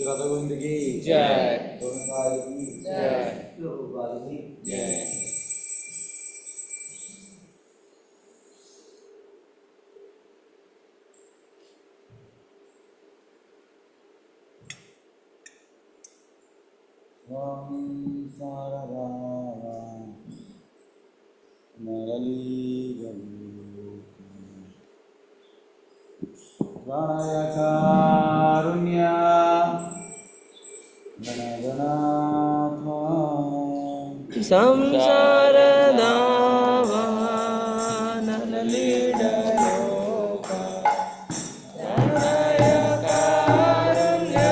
राधा गोविंद की जय। गोविंदाई की जय। प्रभुपाद की जय। स्वामी सारदा नरली प्रणय कारुण्य गणगणाथ संसार दावानल लीडलोका प्रणय कारुण्य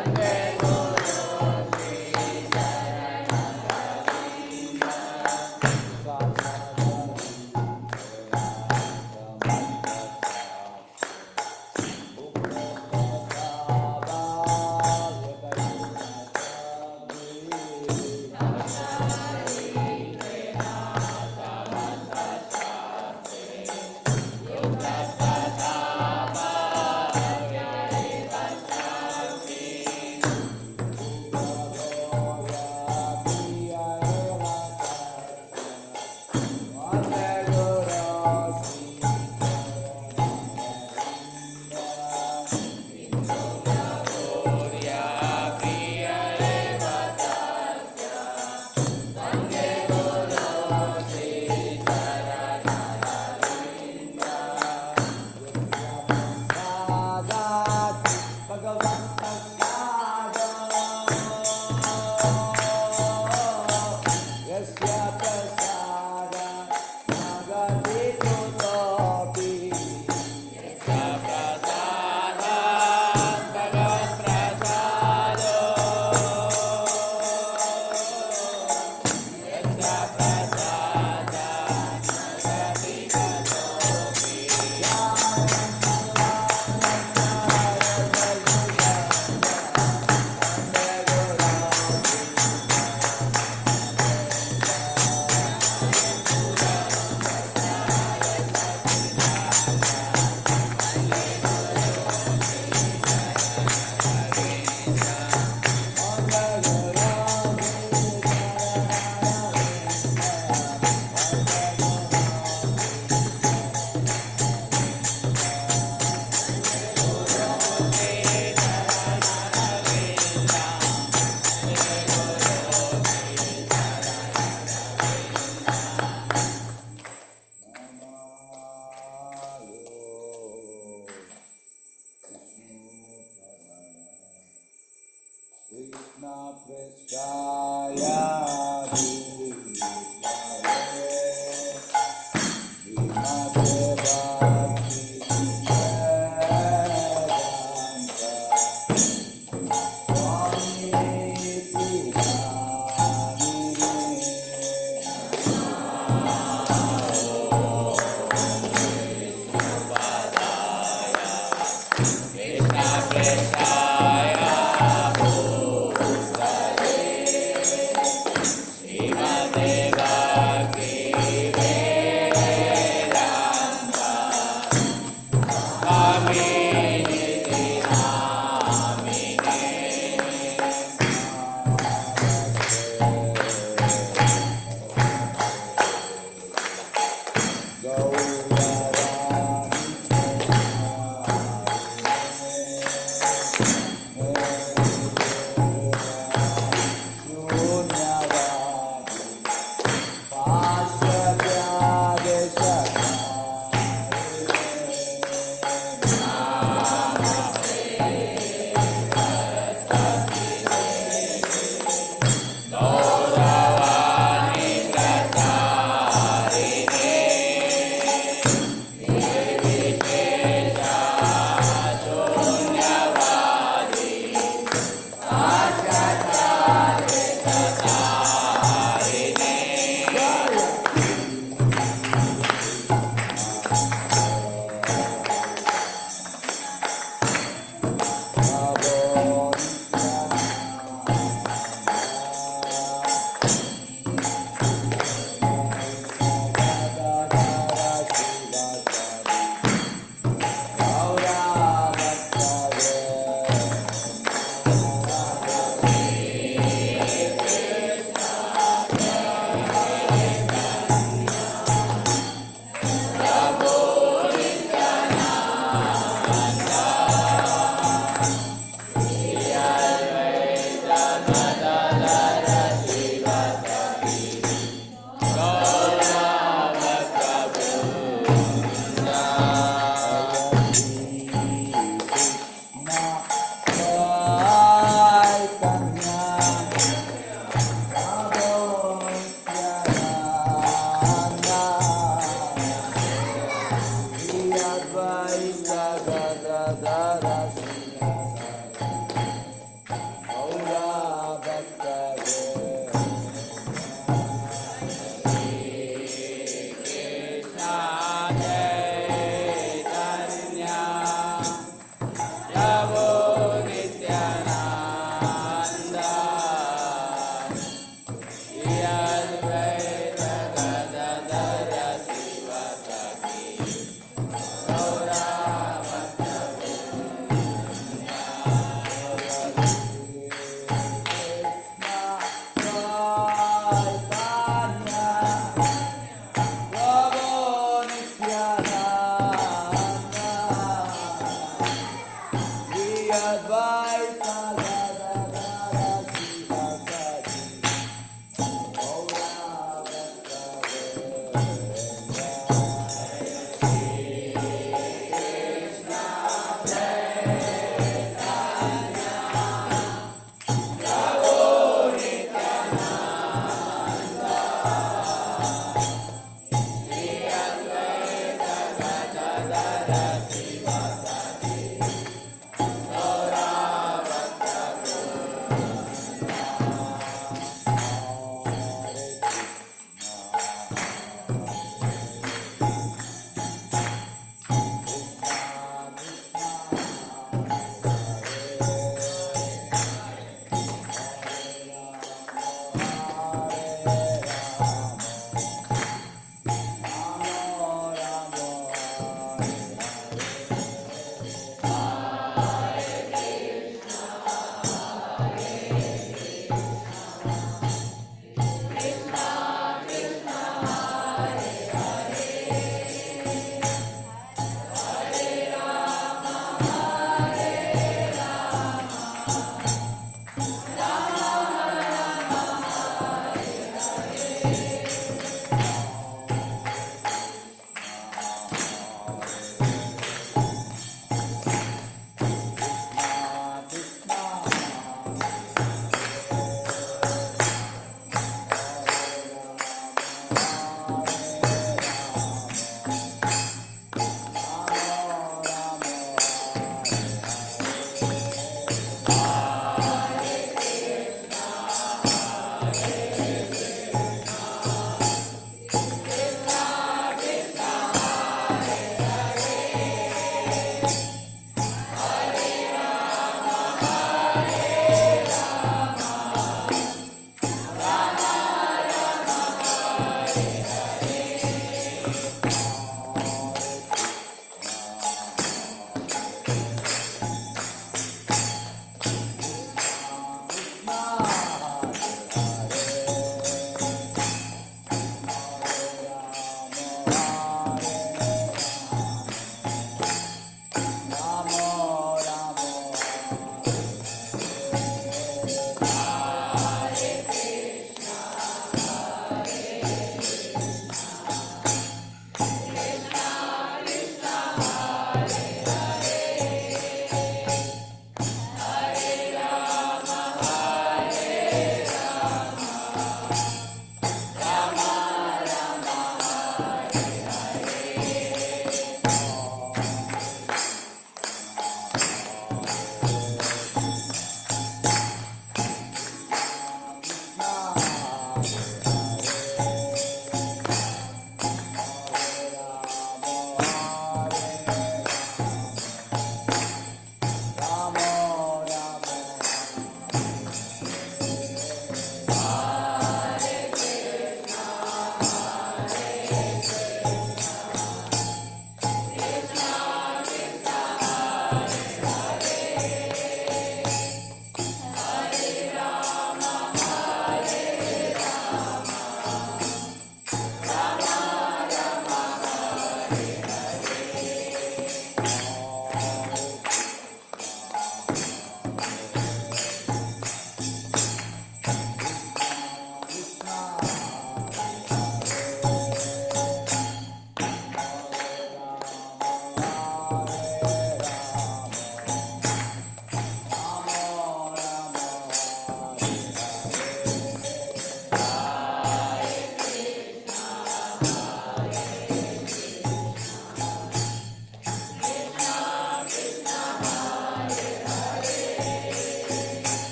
Krishna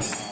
Hare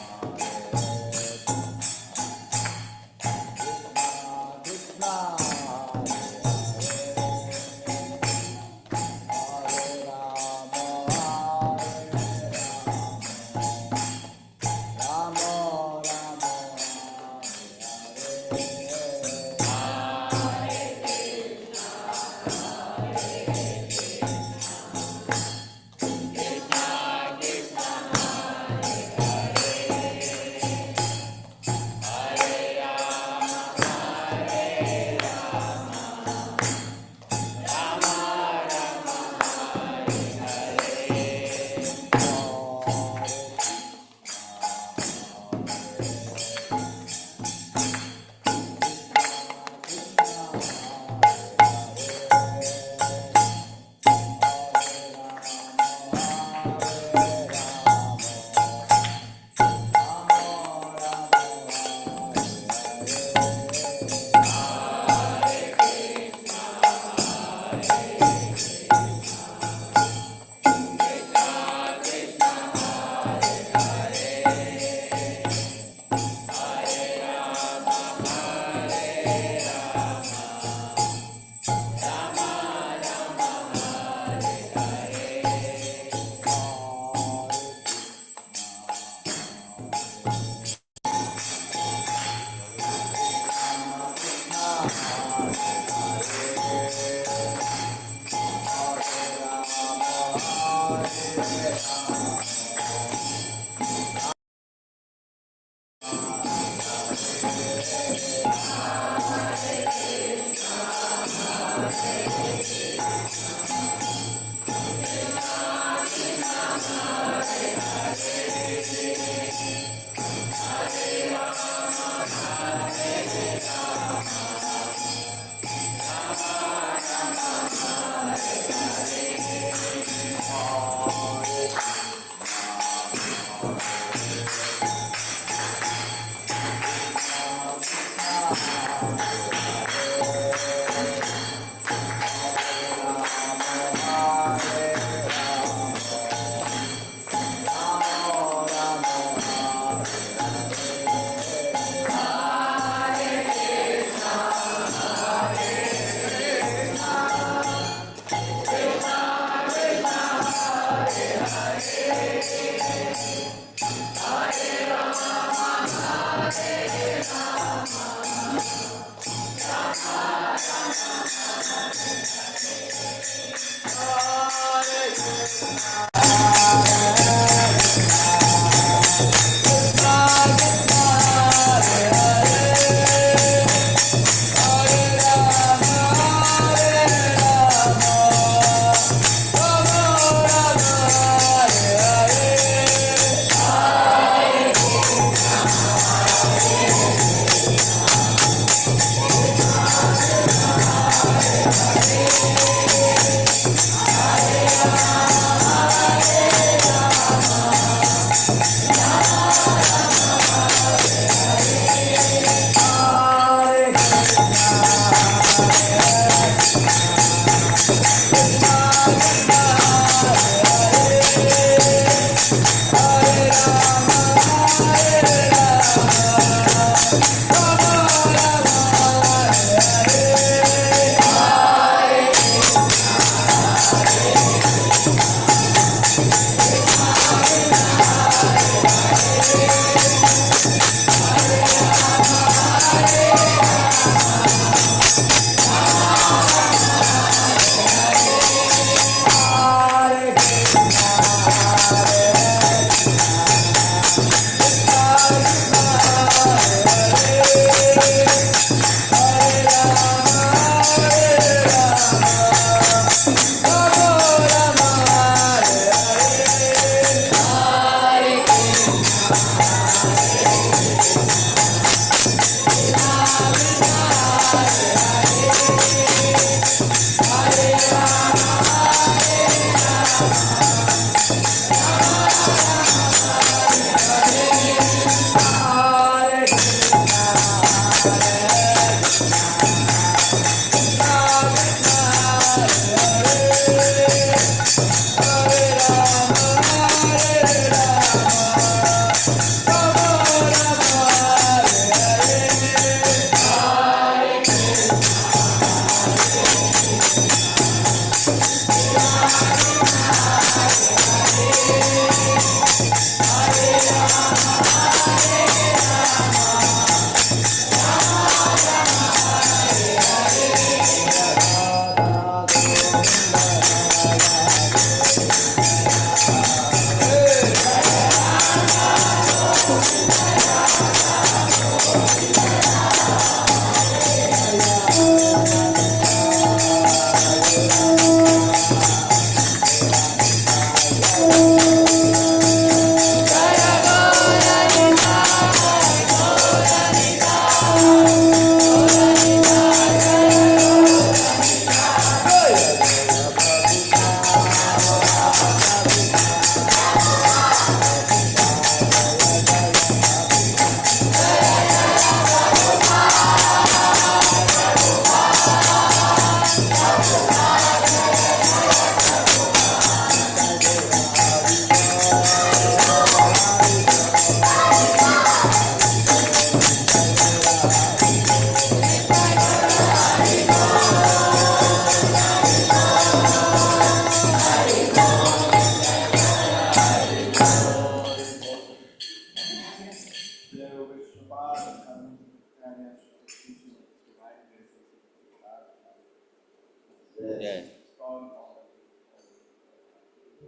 Yes.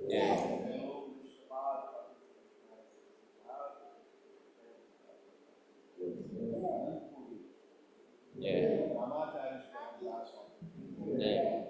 Yes. Yes. Yes.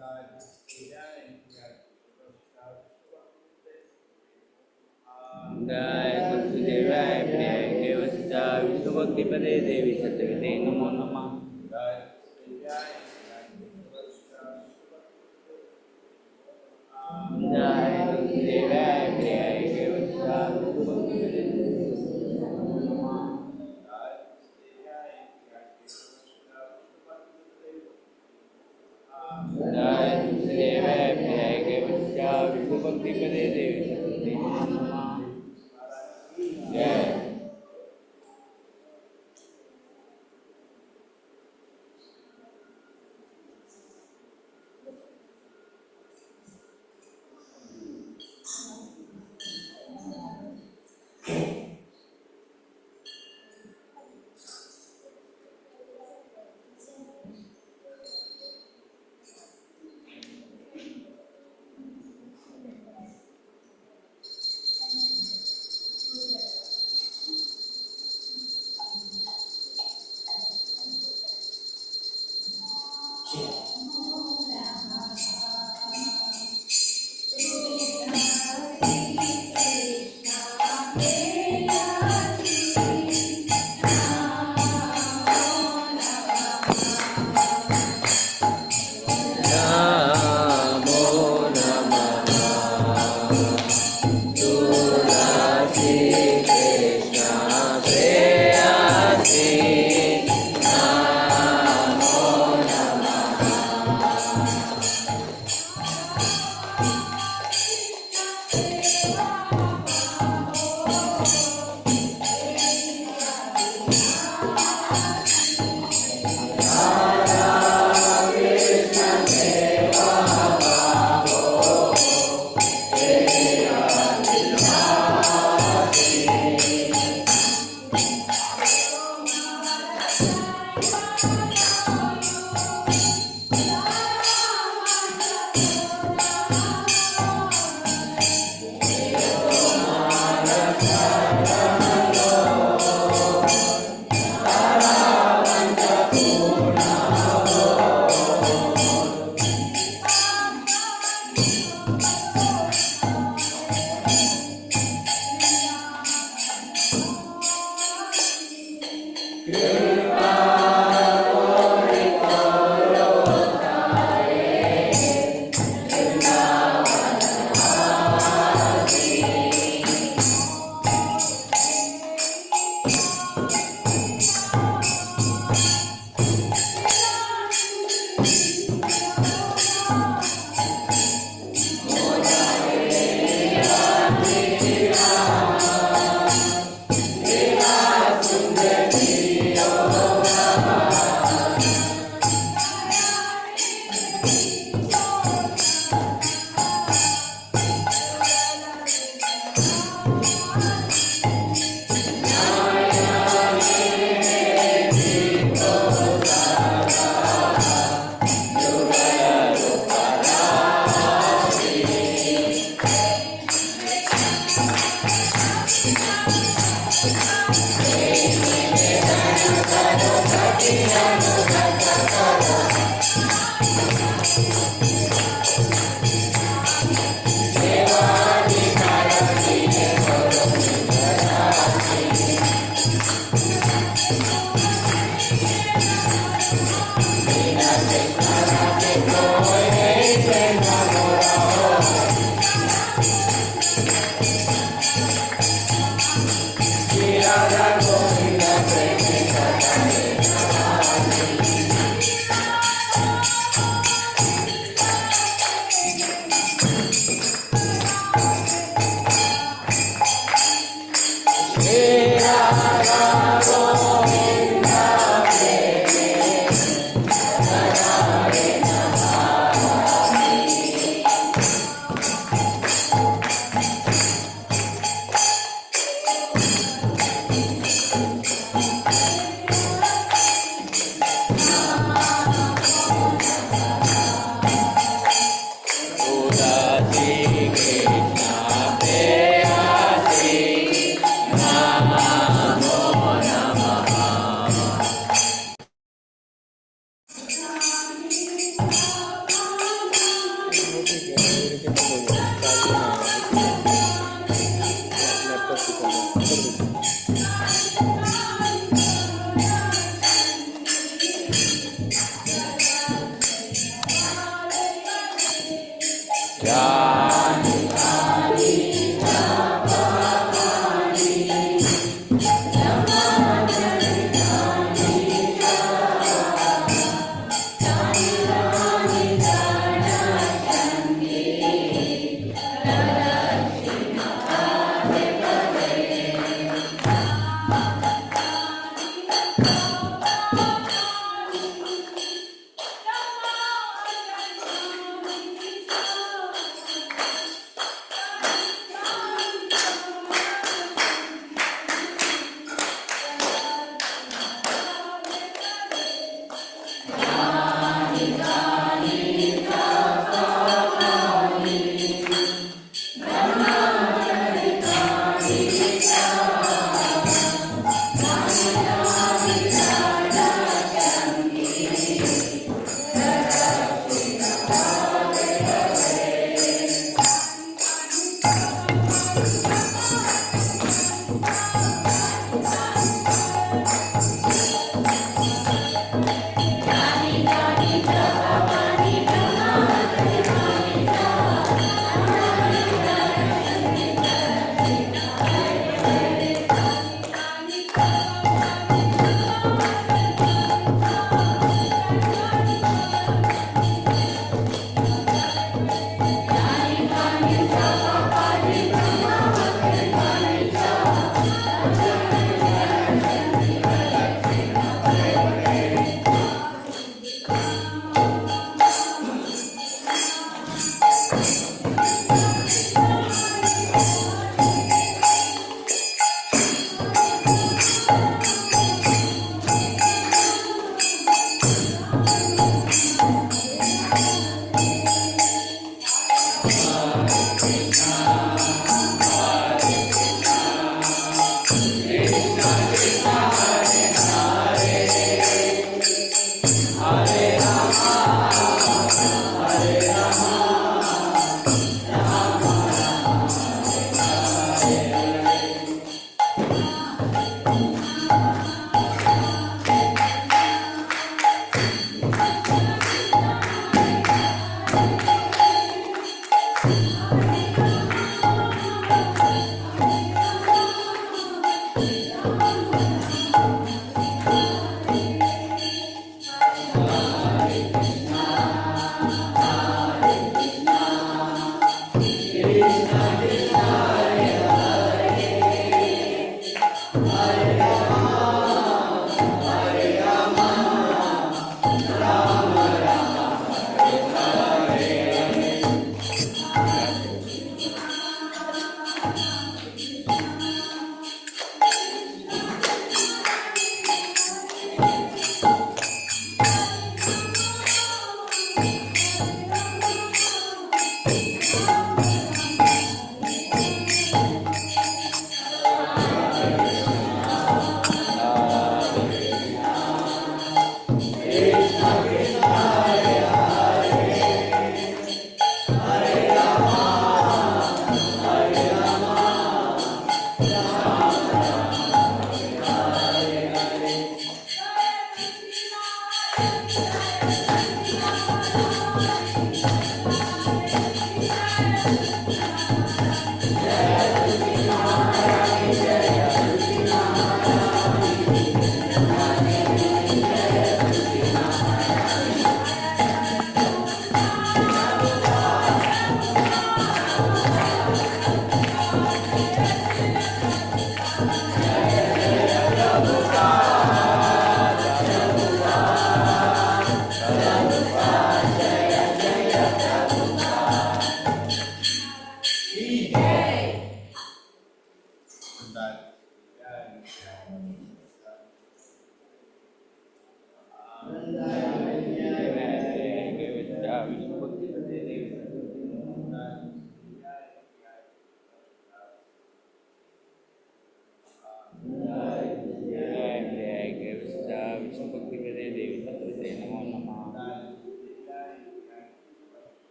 जय वसुदेवाय प्रियाय केवलचाय विष्णुभक्तिपदे देवी सत्यवते नमो नमः। जय वसुदेवाय प्रियाय केवलचाय विष्णुभक्तिपदे देवी नमो नमः। जय वसुदेवाय प्रियाय केवलचाय विष्णुभक्तिपदे देवी सत्यवते नमो नमः। जय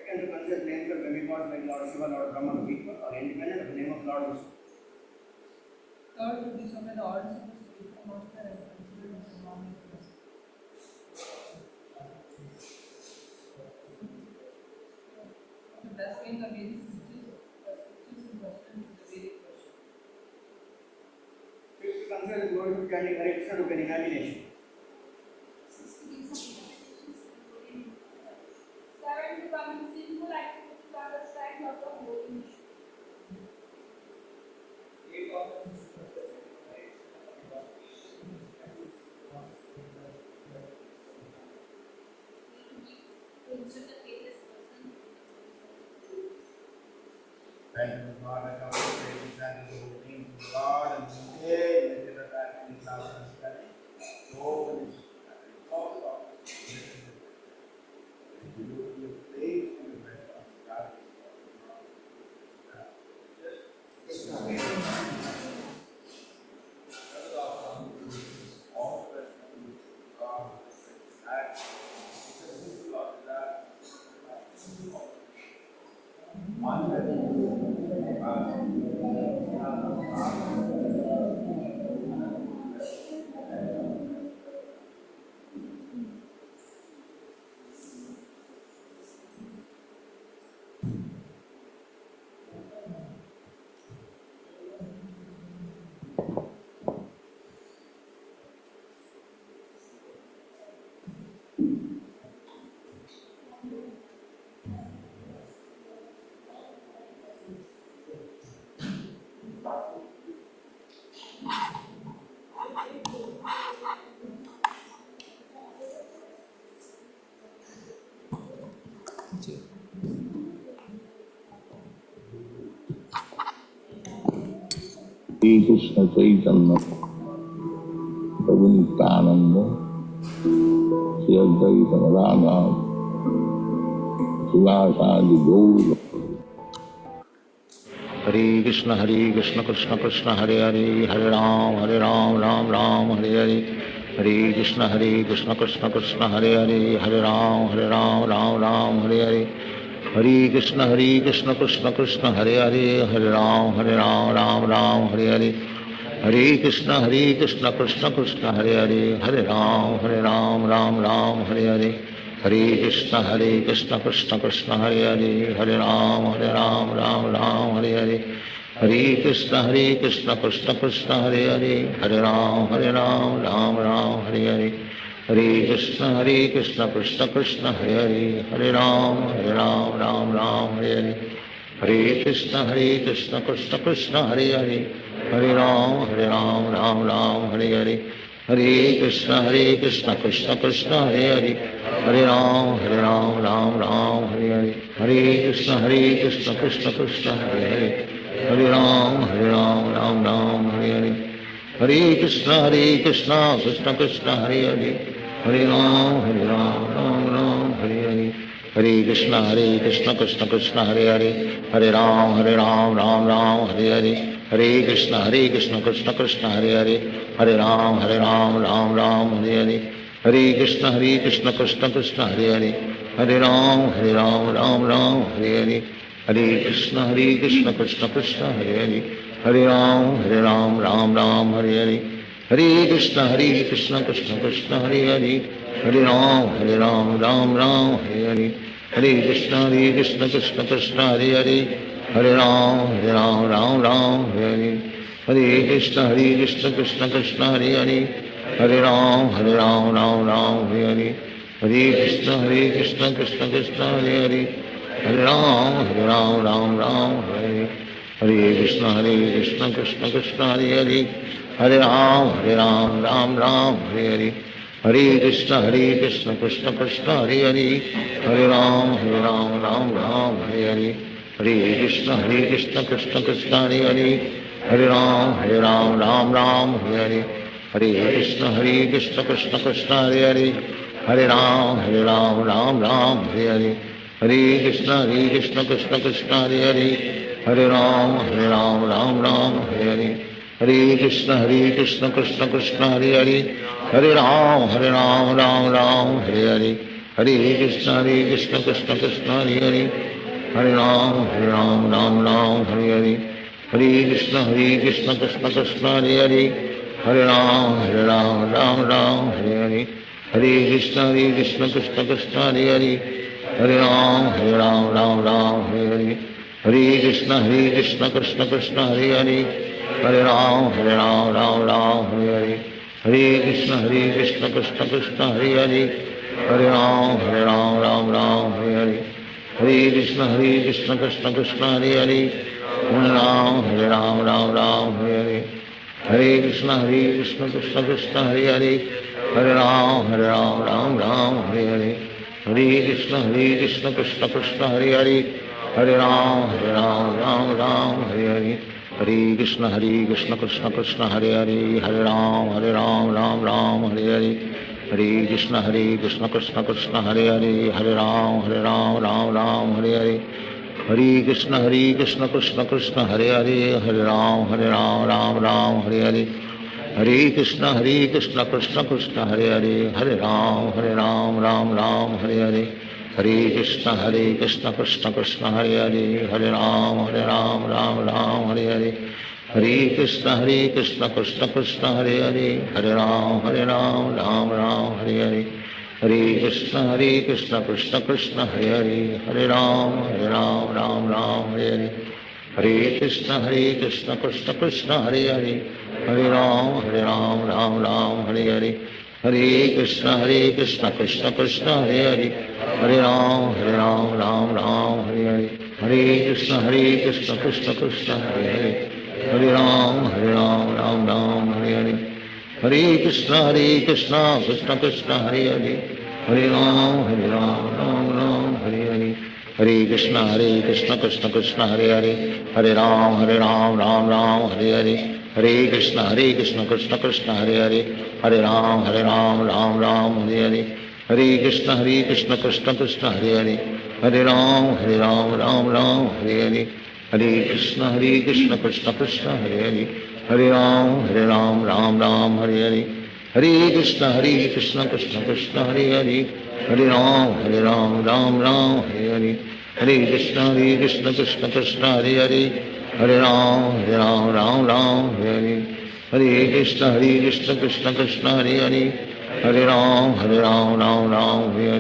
Second, to consider name of demigod like Lord Shiva, Lord Brahma, or independent of the name of Lord Vishnu. Third, to disobey the orders of the spiritual master and consider his environment. The best way the Vedic scriptures in question is the Vedic question. Fifth, to consider the glory of chanting Hare Krishna to gain illumination. Seven, to commit sinful activities on the side of the holy name. Thank you, God. I come to praise and the holy name of God and today let it attack in South Study. Oh, it's all about you faith and the rest of God. All the rest of God. Shri Krishna Chaitanya Prabhu Nityanand Shri Advaita Radha शिवासादि Gaur. Hare Krishna Krishna Krishna Hare Hare Hare Ram Ram Ram Hare Hare. Hare Krishna Krishna Krishna Hare Hare Hare Ram Ram Hare Hare. Hare Krishna Krishna Krishna Hare Hare Ram Ram Hare Hare. Hare Krishna Krishna Krishna Hare Hare Ram Ram Hare Hare. Hare Krishna Krishna Krishna Hare Hare Ram Ram Hare Hare. Hare Krishna Krishna Krishna Hare Ram Ram Hare Hare. Hare Krishna Krishna Krishna Hare Ram Ram Hare Hare. Hare Krishna Krishna Krishna Hare Ram Ram Hare Hare. Hare Krishna Krishna Krishna Hare Ram Ram Hare Hare. Hare Krishna Krishna Krishna Hare Ram Ram Hare Hare. Hare Krishna Krishna Krishna Hare Ram Hare Hare. Hare Krishna Krishna Krishna Hare Ram Ram Hare Hare. Hare Krishna Krishna Krishna Hare Ram Ram Hare Hare. Hare Krishna Krishna Krishna Hare Ram Ram Hare Hare. Hare Krishna Krishna Krishna Hare Ram Ram Hare Hare. Hare Krishna Krishna Krishna Hare Hare Ram Ram Ram Hare Hare Hare Krishna Krishna Krishna Hare Hare Hare Ram Ram Ram Hare Hare Hare Krishna Krishna Krishna Hare Hare Hare Ram Ram Ram Hare Hare Hare Krishna Krishna Krishna Hare Hare Hare Ram Ram Ram Hare Hare Hare Krishna Krishna Krishna Hare Hare Hare Ram Ram Ram Hare Hare Hare Krishna Krishna Krishna Hare Hare Hare Ram Ram Ram Hare Hare Hare Krishna Krishna Krishna Hare Hare Hare Ram Ram Ram Hare Hare Hare Krishna Krishna Krishna Hare Hare Hare Ram Ram Ram Hare Hare Hare Krishna Krishna Krishna Hare Hare Hare Ram Ram Ram Hare Hare Hare Krishna Krishna Krishna Hare Hare Hare Ram Ram Hare Hare Hare Krishna Krishna Krishna Hare Hare Hare Ram Ram Hare Hare Hare Krishna Krishna Krishna Hare Hare Hare Ram Ram Hare Hare Hare Krishna Krishna Krishna Hare Hare Hare Ram Ram Hare Hare Hare Krishna Krishna Krishna Hare Hare Hare Ram Ram Hare Hare Hare Krishna Krishna Krishna Hare Hare Hare Ram Ram Hare Hare Hare Krishna Krishna Krishna Hare Hare Hare Ram Ram Hare Hare Hare Krishna Krishna Krishna Hare Hare Hare Ram Ram Hare Hare Hare Krishna Krishna Krishna Hare Hare Hare Ram Ram Hare Hare Hare Krishna Krishna Krishna Hare Hare Hare Ram Ram Hare Hare Hare Krishna Krishna Krishna Hare Hare Hare Ram Ram Hare Hare Hare Krishna Krishna Krishna Hare Hare Hare Ram Ram Hare Hare Hare Krishna Krishna Krishna Hare Hare Hare Ram Ram Hare Hare Hare Krishna Krishna Krishna Hare Hare Hare Ram Ram Hare Hare Hare Krishna Krishna Krishna Hare Hare Hare Ram Ram Hare Hare Hare Krishna Krishna Krishna Hare Hare Hare Ram Ram Hare Hare Hare Krishna Krishna Krishna Hare Hare Hare Ram Hare Hare Hare Krishna Krishna Krishna Hare Hare Hare Ram Hare Hare Hare Krishna Krishna Krishna Hare Hare Hare Ram Hare Hare Hare Krishna Krishna Krishna Hare Hare Hare Ram Hare Hare Hare Krishna Krishna Krishna Hare Hare Hare Ram Hare Hare Hare Krishna Krishna Krishna Hare Hare Hare Ram Hare Hare Hare Krishna Krishna Krishna Hare Hare Hare Ram Hare Hare Hare Krishna Krishna Krishna Hare Hare Hare Ram Hare Hare Hare Krishna Krishna Krishna Hare Hare Hare Ram Hare Hare Hare Krishna Krishna Krishna Hare Hare Hare Ram Hare Hare Hare Krishna Krishna Krishna Hare Hare Hare Ram Hare Hare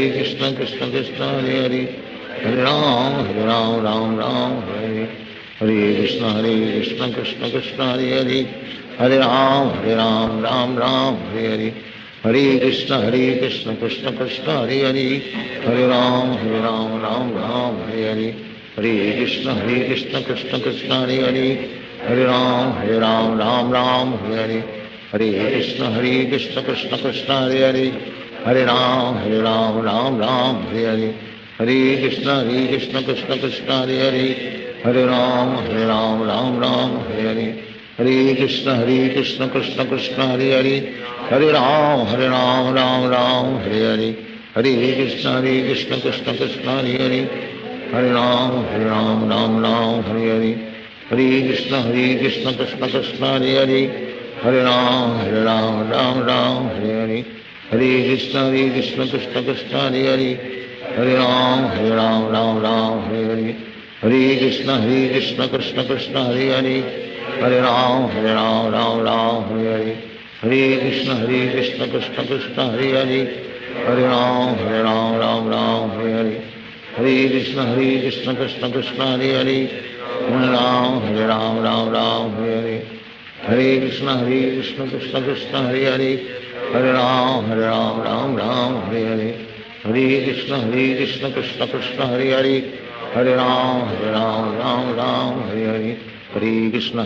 Hare Krishna Krishna Krishna Hare Hare Hare Ram Hare Hare Hare Krishna Krishna Krishna Hare Hare Hare Ram Hare Hare Hare Krishna Krishna Krishna Hare Hare Hare Ram Hare Hare Hare Krishna Krishna Krishna Hare Hare Hare Ram Hare Hare Hare Krishna Krishna Krishna Hare Hare Hare Ram Hare Hare Hare Krishna Krishna Krishna Hare Hare Hare Ram Hare Hare Hare Krishna Krishna Krishna Hare Hare Hare Ram Hare Hare Hare Krishna Krishna Krishna Hare Hare Hare Ram Hare Hare Hare Krishna Krishna Krishna Hare Hare Hare Ram Hare Hare Hare Krishna Krishna Krishna Hare Hare Hare Ram Hare Hare Hare Krishna Krishna Krishna Hare Hare Hare Ram Hare Hare Hare Krishna Krishna Krishna Hare Hare Hare Ram Ram Ram Hare Hare Hare Krishna Krishna Krishna Hare Hare Hare Ram Ram Hare Hare Hare Krishna Krishna Krishna Hare Hare Hare Ram Ram Hare Hare Hare Krishna Krishna Krishna Hare Hare Hare Ram Ram Hare Hare Hare Krishna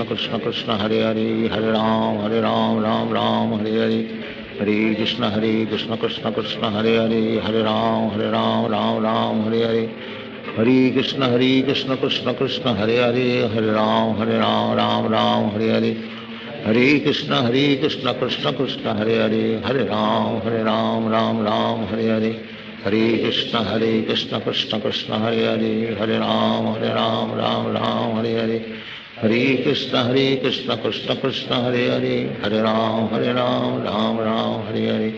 Krishna Krishna Hare Hare Hare Ram Ram Hare Hare Hare Krishna Krishna Krishna Hare Hare Hare Ram Ram Hare Hare Hare Krishna Krishna Krishna Hare Hare Hare Ram Ram Hare Hare Hare Krishna Krishna Krishna Hare Hare Hare Ram Ram Hare Hare Hare Krishna Krishna Krishna Hare Hare Hare Ram Ram Hare Hare Hare Krishna Krishna Krishna Hare Hare Hare Ram Ram Hare Hare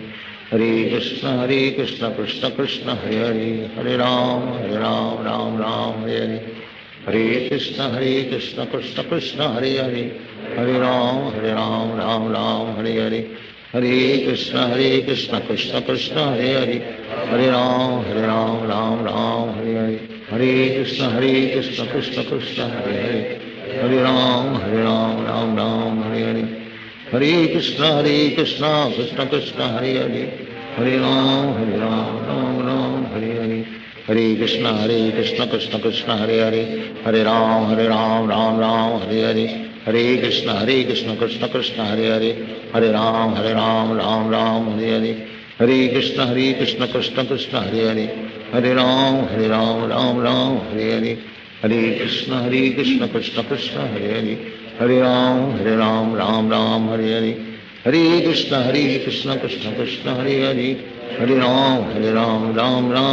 Hare Krishna Krishna Krishna Hare Hare Hare Ram Ram Hare Hare Hare Krishna Krishna Krishna Hare Hare Hare Ram Ram Hare Hare Hare Krishna Krishna Krishna Hare Hare Hare Ram Ram Hare Hare Hare Krishna Krishna Krishna Hare Hare Hare Ram Ram Hare Hare Hare Krishna Krishna Krishna Hare Hare Hare Ram Ram Hare Hare Hare Krishna Krishna Krishna Hare Hare Hare Ram Ram Hare Hare Hare Krishna Krishna Krishna Hare Hare Hare Ram Ram Hare Hare Hare Krishna Krishna Krishna Hare Hare Hare Ram Ram Hare Hare Hare Krishna Krishna Krishna Hare Hare Hare Ram Ram Hare Hare Hare Krishna Krishna Krishna Hare Hare Hare Ram Ram Hare Hare Hare Krishna Krishna Krishna Hare Hare Hare Ram Ram Hare Hare Hare Krishna Krishna Krishna Hare Hare Hare Ram Ram Hare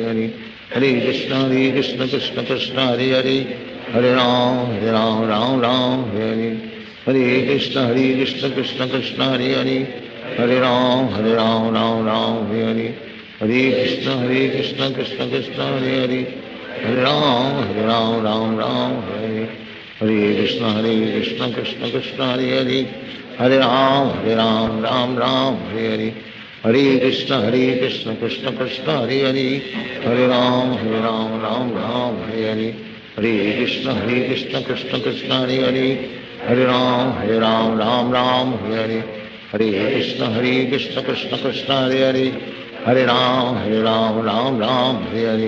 Hare Hare Krishna Krishna Krishna Hare Hare Hare Ram Ram Hare Hare Hare Krishna Krishna Krishna Hare Hare Hare Ram Ram Hare Hare Hare Krishna Krishna Krishna Hare Hare Hare Ram Ram Hare Hare Hare Krishna Krishna Krishna Hare Hare Hare Ram Ram Hare Hare Hare Krishna Krishna Krishna Hare Hare Hare Ram Ram Hare Hare Hare Krishna Krishna Krishna Hare Hare Hare Ram Ram Hare Hare Hare Krishna Krishna Krishna Hare Hare Hare Ram Ram Hare Hare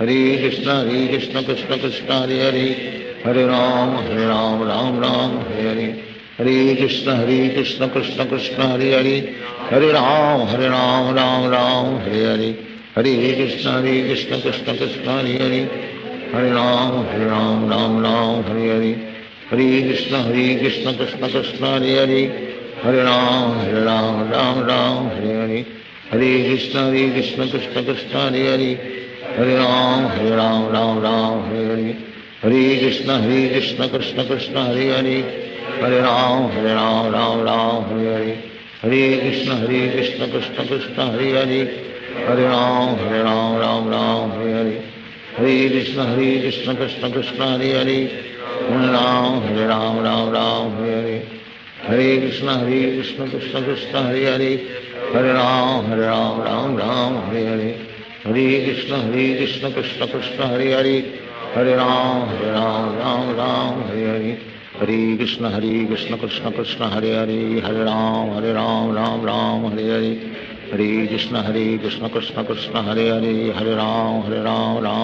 Hare Krishna Krishna Krishna Hare Hare Hare Ram Ram Hare Hare Hare Krishna Krishna Krishna Hare Hare Hare Ram Hare Hare Hare Krishna Krishna Krishna Hare Hare Hare Ram Hare Hare Hare Krishna Krishna Krishna Hare Hare Hare Ram Hare Hare Hare Krishna Krishna Krishna Hare Hare Hare Ram Hare Hare Hare Krishna Krishna Krishna Hare Hare Hare Ram Hare Hare Hare Krishna Krishna Krishna Hare Hare Hare Ram Hare Hare Hare Krishna Krishna Krishna Hare Hare Hare Ram Hare Hare Hare Krishna Krishna Krishna Hare Hare Hare Ram Ram Hare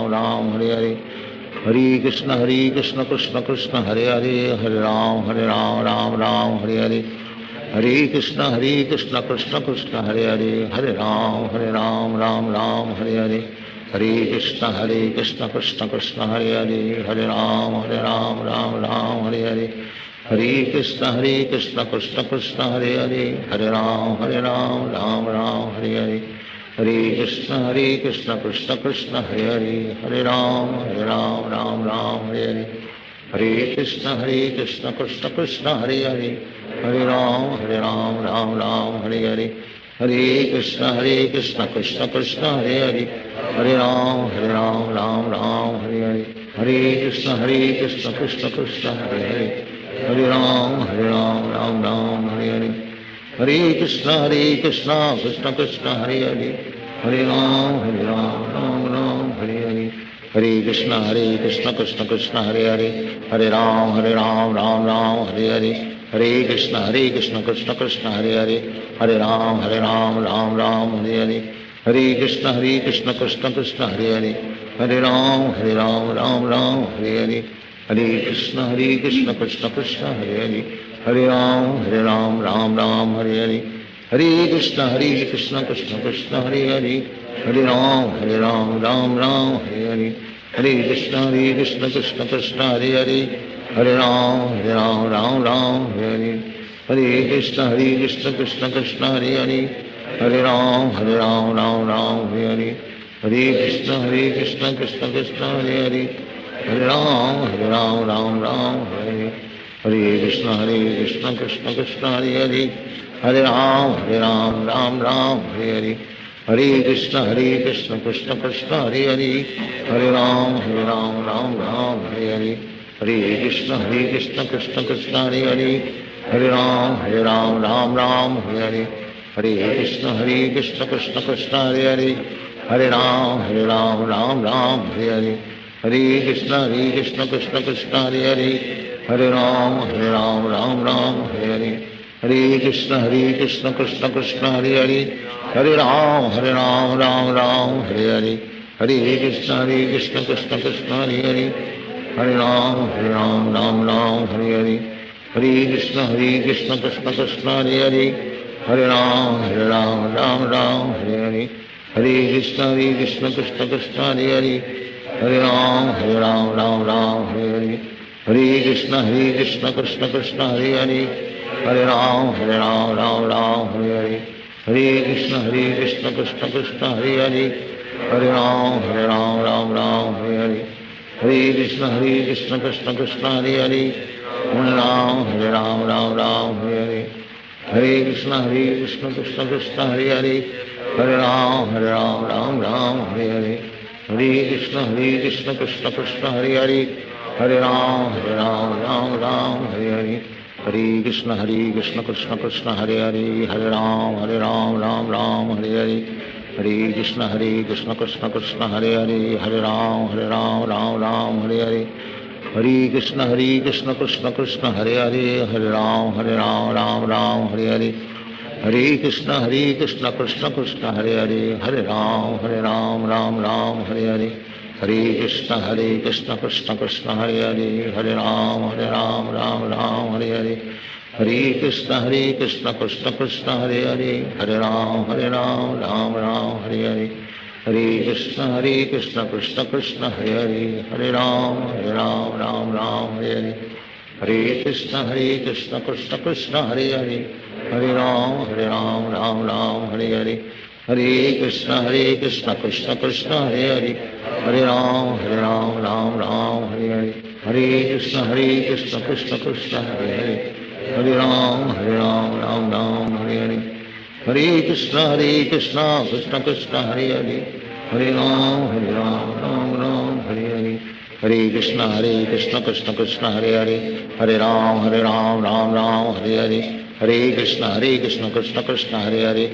Hare Hare Krishna Krishna Krishna Hare Hare Hare Ram Hare Hare Hare Krishna Krishna Krishna Hare Hare Hare Ram Hare Hare Hare Krishna Krishna Krishna Hare Hare Hare Ram Hare Hare Hare Krishna Krishna Krishna Hare Hare Hare Ram Ram Hare Hare Hare Krishna Krishna Krishna Hare Hare Hare Ram Hare Hare Hare Krishna Krishna Krishna Hare Hare Hare Ram Ram Hare Hare Hare Krishna Krishna Krishna Hare Hare Hare Ram Hare Hare Hare Krishna Krishna Krishna Hare Hare Hare Ram Hare Hare Hare Krishna Krishna Krishna Krishna Hare Hare Hare Ram Ram Hare Hare Hare Krishna Krishna Krishna Hare Hare Hare Ram Ram Ram Hare Hare Hare Krishna Krishna Krishna Hare Hare Hare Ram Ram Ram Hare Hare Hare Krishna Krishna Krishna Hare Hare Hare Ram Ram Ram Hare Hare Hare Krishna Krishna Krishna Hare Hare Hare Ram Ram Hare Hare Hare Krishna Krishna Krishna Hare Hare Hare Ram Ram Hare Hare Hare Krishna Krishna Krishna Hare Hare Hare Ram Ram Hare Hare Hare Krishna Krishna Krishna Hare Hare Hare Ram Ram Hare Hare Hare Krishna Krishna Krishna Hare Hare Hare Ram Ram Hare Hare Hare Krishna Krishna Krishna Hare Hare Hare Ram Ram Hare Hare Hare Krishna Krishna Krishna Hare Hare Hare Ram Ram Hare Hare Hare Krishna Krishna Krishna Hare Hare Hare Ram Ram Hare Hare Hare Krishna Krishna Krishna Hare Hare Hare Ram Ram Hare Hare Hare Krishna Krishna Krishna Hare Hare Hare Ram Ram Hare Hare Hare Krishna Krishna Krishna Hare Hare Hare Ram Ram Hare Hare Hare Krishna Krishna Krishna Hare Hare Hare Ram Ram Hare Hare Hare Krishna Krishna Krishna Hare Hare Hare Ram Ram Hare Hare Hare Krishna Krishna Krishna Hare Hare Hare Ram Ram Hare Hare Hare Krishna Krishna Krishna Hare Hare Hare Ram Ram Hare Hare Hare Krishna Krishna Krishna Hare Hare Hare Ram Ram Hare Hare Hare Krishna Krishna Krishna Hare Hare Hare Ram Ram Hare Hare Hare Krishna Krishna Krishna Hare Hare Hare Ram Hare Hare Hare Krishna Krishna Krishna Hare Hare Hare Ram Ram Hare Hare Hare Krishna Krishna Krishna Hare Hare Hare Ram Ram Hare Hare Hare Krishna Krishna Krishna Hare Hare Hare Ram Ram Hare Hare Hare Krishna Krishna Krishna Hare Hare Hare Ram Ram Hare Hare Hare Krishna Krishna Krishna Hare Hare Hare Ram Ram Hare Hare Hare Krishna Krishna Krishna Hare Hare Hare Ram Ram Hare Hare Hare Krishna Krishna Krishna Hare Hare Hare Ram Ram Hare Hare Hare Krishna Krishna Krishna Hare Hare Hare Ram Ram Hare Hare Hare Krishna Krishna Krishna Hare Hare Hare Ram Ram Hare Hare Hare Krishna Krishna Krishna Hare Hare Hare Ram Hare Hare Hare Krishna Krishna Krishna Hare Hare Hare Ram Hare Hare Hare Krishna Krishna Krishna Hare Hare Hare Ram Hare Hare Hare Krishna Krishna Krishna Hare Hare Hare Ram Hare Hare Hare Krishna Krishna Krishna Hare Hare Hare Ram Ram Hare Hare Hare Krishna Krishna Krishna Hare Hare Hare Ram Ram Hare Hare Hare Krishna Krishna Krishna Hare Hare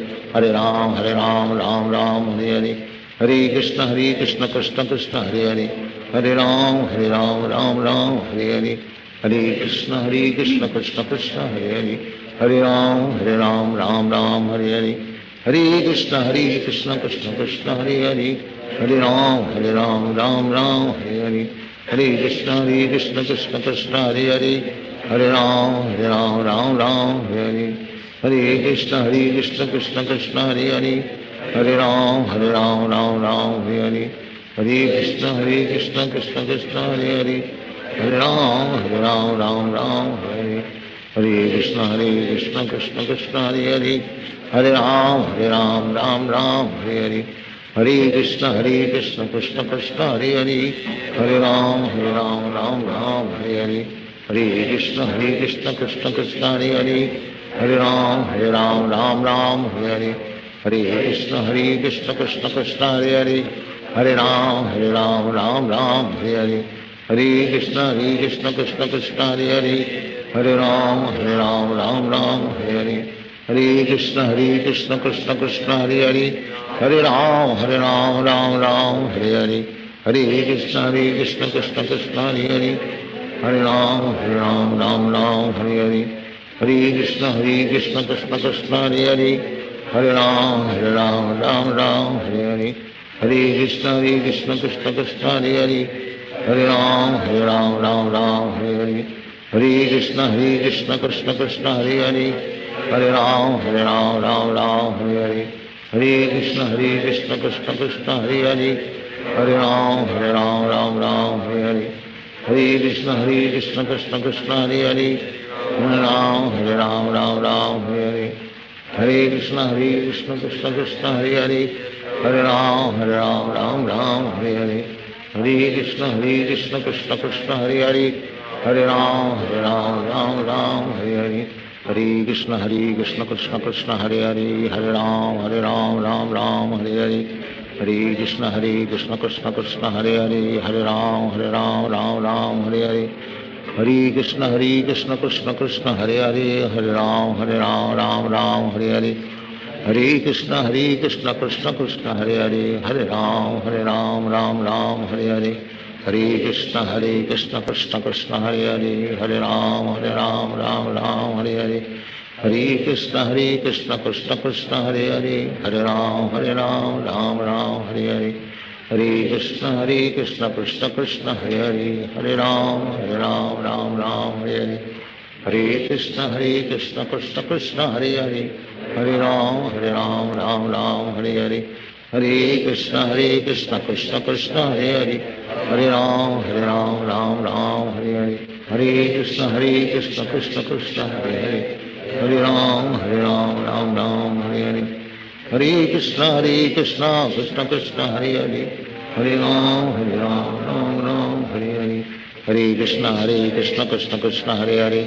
Hare Ram Ram Hare Hare Hare Krishna Krishna Krishna Hare Hare Hare Ram Ram Hare Hare Hare Krishna Krishna Krishna Hare Hare Hare Ram Ram Hare Hare Hare Krishna Krishna Krishna Hare Hare Hare Ram Ram Hare Hare Hare Krishna Krishna Krishna Hare Hare Hare Ram Ram Hare Hare Hare Krishna Krishna Krishna Hare Hare Hare Ram Ram Hare Hare Hare Krishna Krishna Krishna Hare Hare Hare Ram Ram Hare Hare Hare Krishna Krishna Krishna Hare Hare Hare Ram Ram Hare Hare Hare Krishna Krishna Krishna Hare Hare Hare Ram Ram Hare Hare Hare Krishna Krishna Krishna Hare Hare Hare Ram Ram Hare Hare Hare Krishna Krishna Krishna Hare Hare Hare Ram Ram Hare Hare Hare Krishna Krishna Krishna Hare Hare Hare Ram Ram Ram Hare Hare Hare Krishna Krishna Krishna Hare Hare Hare Ram Ram Ram Hare Hare Hare Krishna Krishna Krishna Hare Hare Hare Ram Ram Ram Hare Hare Hare Krishna Krishna Krishna Hare Hare Hare Ram Ram Ram Hare Hare Hare Krishna Krishna Krishna Hare Hare Hare Ram Ram Ram Hare Hare Hare Krishna Krishna Krishna Hare Hare Hare Ram Ram Ram Hare Hare Hare Krishna Krishna Krishna Hare Hare Hare Ram Ram Hare Hare Hare Krishna Krishna Krishna Hare Hare Hare Ram Ram Hare Hare Hare Krishna Krishna Krishna Hare Hare Hare Ram Ram Hare Hare Hare Krishna Krishna Krishna Hare Hare Hare Ram Ram Hare Hare Hare Krishna Krishna Krishna Hare Hare Hare Ram Ram Hare Hare Hare Krishna Krishna Krishna Hare Hare Hare Ram Ram Hare Hare Hare Krishna Krishna Krishna Hare Hare Hare Ram Ram Hare Hare Hare Krishna Krishna Krishna Hare Hare Hare Ram Ram Hare Hare Hare Krishna Krishna Krishna Hare Hare Hare Ram Ram Hare Hare Hare Krishna Krishna Krishna Hare Hare Hare Ram Ram Hare Hare Hare Krishna Krishna Krishna Hare Hare Hare Ram Ram Hare Hare Hare Krishna Krishna Krishna Hare Hare Hare Ram Ram Hare Hare Hare Krishna Krishna Krishna Hare Hare Hare Ram Ram Hare Hare Hare Krishna Krishna Krishna Hare Hare Hare Ram Ram Hare Hare Hare Krishna Krishna Krishna Hare Hare Hare Ram Ram Hare Hare Hare Krishna Krishna Krishna Hare Hare Hare Ram Ram Hare Hare Hare Krishna Krishna Krishna Hare Hare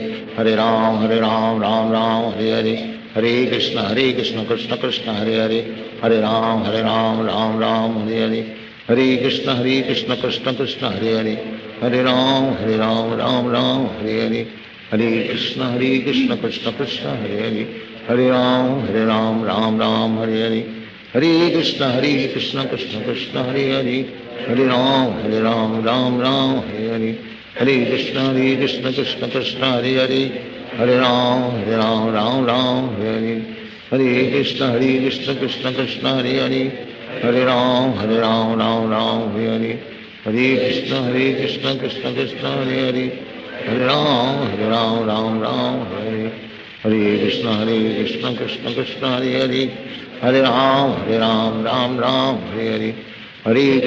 Hare Ram Ram Hare Hare Hare Krishna Krishna Krishna Hare Hare Hare Ram Ram Hare Hare Hare Krishna Krishna Krishna Hare Hare Hare Ram Ram Hare Hare Hare Krishna Krishna Krishna Hare Hare Hare Ram Ram Hare Hare Hare Krishna Krishna Krishna Hare Hare Hare Ram Ram Hare Hare Hare Krishna Krishna Krishna Hare Hare Hare Ram Ram Hare Hare Hare Krishna Krishna Krishna Hare Hare Hare Ram Ram Hare Hare Hare Krishna Krishna Krishna Hare Hare Hare Ram Ram Hare Hare Hare Krishna Krishna Krishna Hare Hare Hare Ram Ram Hare Hare Hare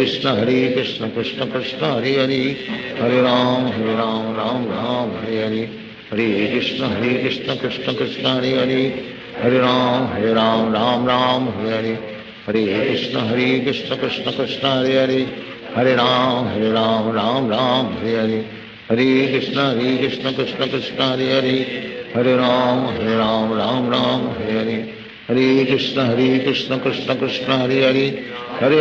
Krishna Krishna Krishna Hare Hare Hare Ram Ram Hare Hare Hare Krishna Krishna Krishna Hare Hare Hare Ram Ram Hare Hare Hare Krishna Krishna Krishna Hare Hare Hare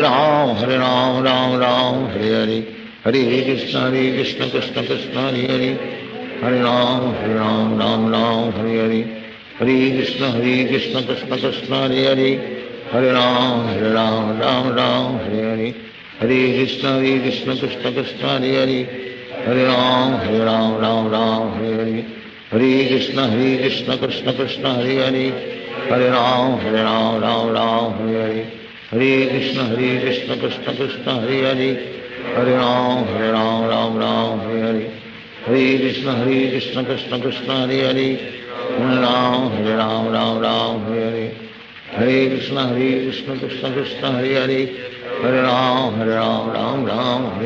Ram Ram Hare Hare Hare Krishna Krishna Krishna Hare Hare Hare Ram Ram Hare Hare Hare Krishna Krishna Krishna Hare Hare Hare Ram Ram Hare Hare Hare Krishna Krishna Krishna Hare Hare Hare Ram Ram Hare Hare Hare Krishna Krishna Krishna Hare Hare Hare Ram Ram Hare Hare Hare Krishna Krishna Krishna Hare Hare Hare Ram Ram Hare Hare Hare Krishna Krishna Krishna Hare Hare Hare Ram Hare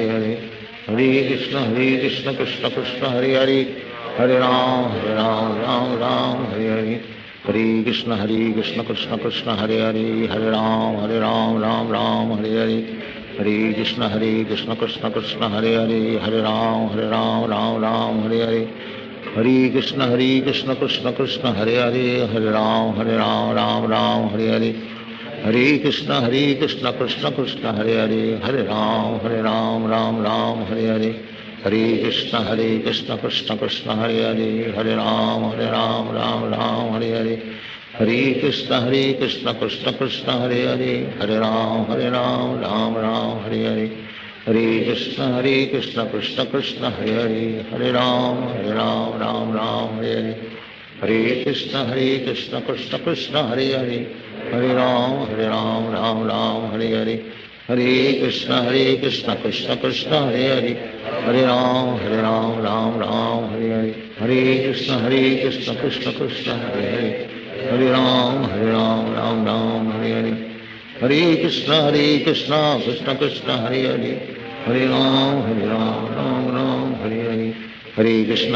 Hare Hare Krishna Krishna Krishna Hare Hare Hare Ram Hare Hare Hare Krishna Krishna Krishna Hare Hare Hare Ram Hare Hare Hare Krishna Krishna Krishna Hare Hare Hare Ram Hare Hare Hare Krishna Krishna Krishna Hare Hare Hare Ram Hare Hare Hare Krishna Krishna Krishna Hare Hare Hare Ram Hare Hare Hare Krishna Krishna Krishna Hare Hare Hare Ram Ram Hare Hare Hare Krishna Krishna Krishna Hare Hare Hare Ram Ram Hare Hare Hare Krishna Krishna Krishna Hare Hare, Hare Ram Ram Ram Hare Hare, Hare Krishna Krishna Krishna Hare Hare, Hare Ram Ram Ram Hare Hare, Hare Krishna Krishna Krishna Hare Hare, Hare Ram Ram Ram Hare Hare, Hare Krishna Krishna Krishna Hare Hare, Hare Ram Ram Ram Hare Hare, Hare Krishna Krishna Krishna Hare Hare, Hare Ram Ram Ram Hare Hare, Hare Krishna Krishna Krishna Hare Hare, Hare Ram Ram Ram Hare Hare, Hare Krishna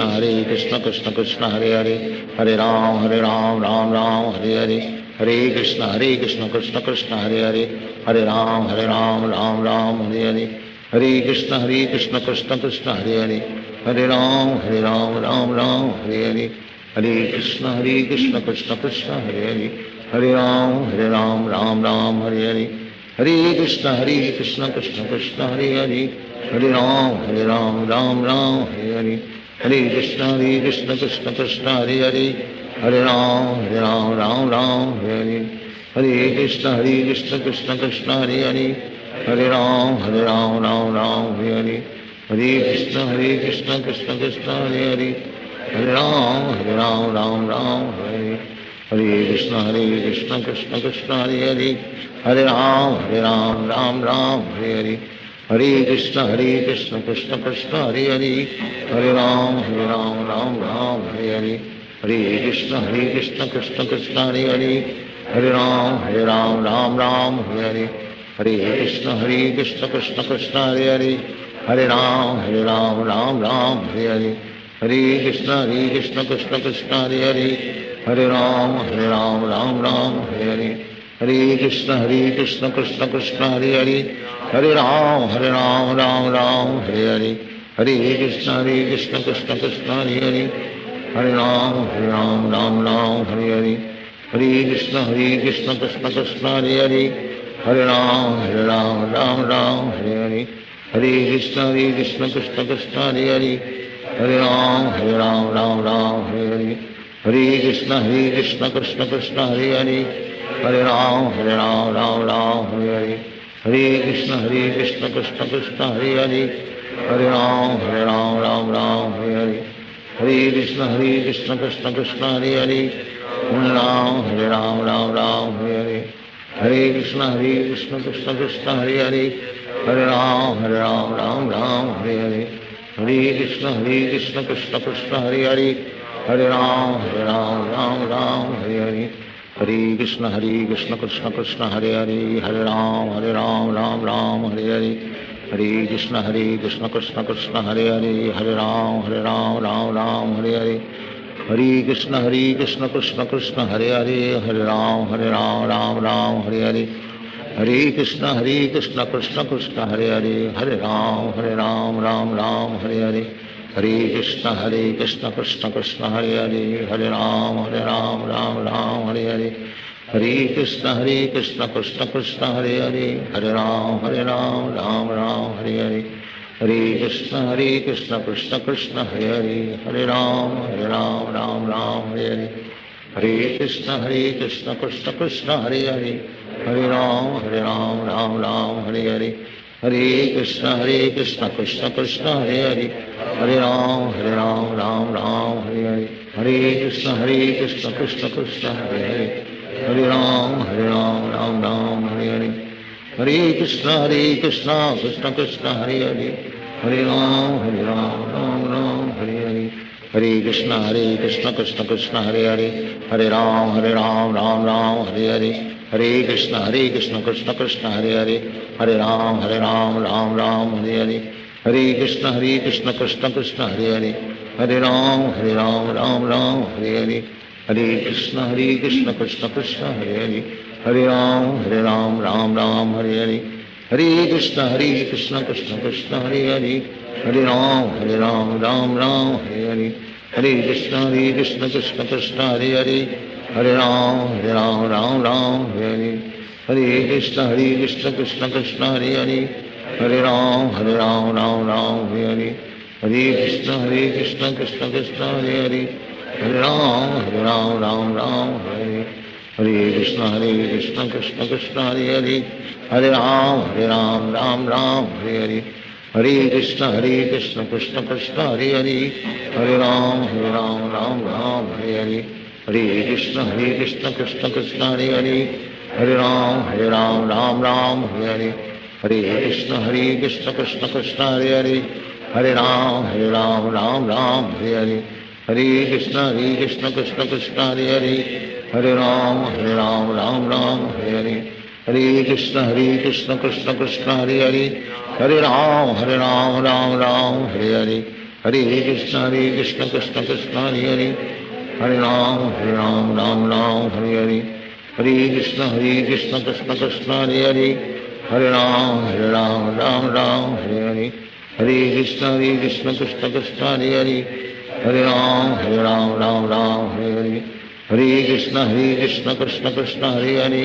Krishna Krishna Hare Hare, Hare Ram Ram Ram Hare Hare, Hare Krishna Krishna Krishna Hare Hare, Hare Ram Ram Ram Hare Hare, Hare Krishna Krishna Krishna Hare Hare, Hare Ram Ram Ram Hare Hare, Hare Krishna Krishna Krishna Hare Hare, Hare Ram Ram Hare Hare, Hare Krishna Krishna Krishna Hare Hare, Hare Ram Ram Hare Hare, Hare Krishna Krishna Krishna Hare Hare, Hare Ram Ram Hare Hare, Hare Krishna Krishna Krishna Hare Hare, Hare Ram Ram Hare Hare, Hare Krishna Krishna Krishna Hare Hare, Hare Ram Ram Hare, Hare Krishna Krishna Krishna Hare Hare, Hare Ram Ram Hare Hare, Hare Krishna Krishna Krishna Hare Hare, Hare Ram Ram Hare Hare, Hare Krishna Krishna Krishna Hare Hare, Hare Ram Ram Hare Hare, Hare Krishna Krishna Krishna Hare Hare, Hare Ram Ram Hare Hare, Hare Krishna Krishna Krishna Hare Hare, Hare Ram Ram Hare Hare, Hare Krishna Krishna Krishna Hare Hare, Hare Ram Ram Hare Hare, Hare Krishna Krishna Krishna Hare Hare, Hare Ram Ram Hare Hare, Hare Krishna Krishna Krishna Hare Hare, Hare Ram Ram Hare Hare, Hare Krishna Krishna Krishna Hare Hare, Hare Ram Ram Hare Hare, Hare Krishna Krishna Krishna Hare Hare, Hare Ram Ram Hare Hare, Hare Krishna Krishna Krishna Hare Hare, Hare Ram Ram Hare Hare, Hare Krishna Krishna Krishna Hare Hare, Hare Ram Ram Hare Hare, Hare Krishna Krishna Krishna Hare Hare, Hare Ram Ram Hare Hare, Hare Krishna Krishna Krishna Hare Hare, Hare Ram Ram Hare Hare, Hare Krishna Krishna Krishna Hare Hare, Hare Ram Ram Hare Hare, Hare Krishna Krishna Krishna Hare Hare, Hare Ram Ram Hare Hare, Hare Krishna Krishna Krishna Hare Hare, Hare Ram Ram Hare Hare, Hare Krishna Krishna Krishna Hare Hare, Hare Ram Ram Hare Hare, Hare Krishna Krishna Krishna Hare Hare, Hare Ram Ram Hare Hare, Hare Krishna Krishna Krishna Hare Hare, Hare Ram Ram Hare Hare, Hare Krishna Krishna Krishna Hare Hare, Hare Ram Ram Hare Hare, Hare Krishna Krishna Krishna Hare Hare, Hare Ram Ram Hare Hare, Hare Krishna Krishna Krishna Hare Hare, Hare Ram Ram Hare Hare, Hare Krishna Krishna Krishna Hare Hare, Hare Ram Ram Hare Hare, Hare Krishna Krishna Krishna Hare Hare, Hare Ram Ram Hare Hare, Hare Krishna Krishna Krishna Hare Hare, Hare Ram Ram Hare Hare, Hare Krishna Krishna Krishna Hare Hare, Hare Ram Ram Hare Hare, Hare Krishna Krishna Krishna Hare Hare, Hare Ram Ram Hare Hare, Hare Krishna Krishna Krishna Hare Hare, Hare Ram Ram Hare Hare, Hare Krishna Krishna Krishna Hare Hare, Hare Ram Ram Hare Hare, Hare Krishna Krishna Krishna Hare Hare, Hare Ram Ram Hare Hare, Hare Krishna Krishna Krishna Hare Hare, Hare Ram Ram Hare Hare, Hare Krishna Krishna Krishna Hare Hare, Hare Ram Ram Hare Hare, Hare Krishna Krishna Krishna Hare Hare Hare Ram Ram Ram Hare Hare Hare Krishna Krishna Krishna Hare Hare Hare Ram Ram Ram Hare Hare Hare Krishna Krishna Krishna Hare Hare Hare Ram Ram Hare Hare Hare Krishna Krishna Krishna Hare Hare Hare Ram Ram Hare Hare Hare Krishna Krishna Krishna Hare Hare Hare Ram Ram Hare Hare Hare Krishna Krishna Krishna Hare Hare Hare Ram Ram Hare Hare Hare Krishna Krishna Krishna Hare Hare Hare Ram Ram Hare Hare Hare Krishna Krishna Krishna Hare Hare Hare Ram Ram Hare Hare Hare Krishna Krishna Krishna Hare Hare Hare Ram Ram Hare Hare Hare Krishna Krishna Krishna Hare Hare Hare Ram Ram Hare Hare Hare Krishna Krishna Krishna Hare Hare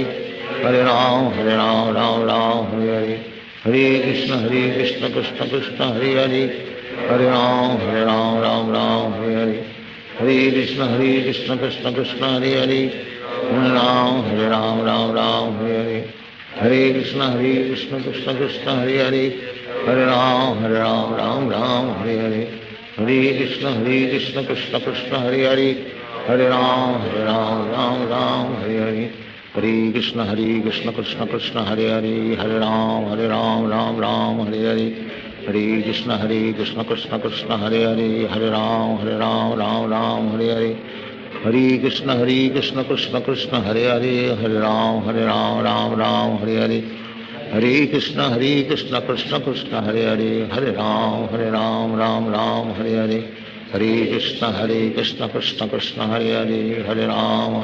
Hare Ram Ram Hare Hare Hare Krishna Krishna Krishna Hare Hare Hare Ram Ram Hare Hare Hare Krishna Krishna Krishna Hare Hare Hare Ram Ram Hare Hare Hare Krishna Krishna Krishna Hare Hare Hare Ram Ram Hare Hare Hare Krishna Krishna Krishna Hare Hare Hare Ram Ram Hare Hare Hare Krishna Krishna Krishna Hare Hare Hare Ram Ram Hare Hare Hare Krishna Krishna Krishna Hare Hare Hare Ram Ram Hare Hare Hare Krishna Krishna Krishna Hare Hare Hare Ram Ram Hare Hare Hare Krishna Krishna Krishna Hare Hare Hare Ram Ram Hare Hare Hare Krishna Krishna Krishna Hare Hare Hare Ram Ram Hare Hare Hare Krishna Krishna Krishna Hare Hare Hare Ram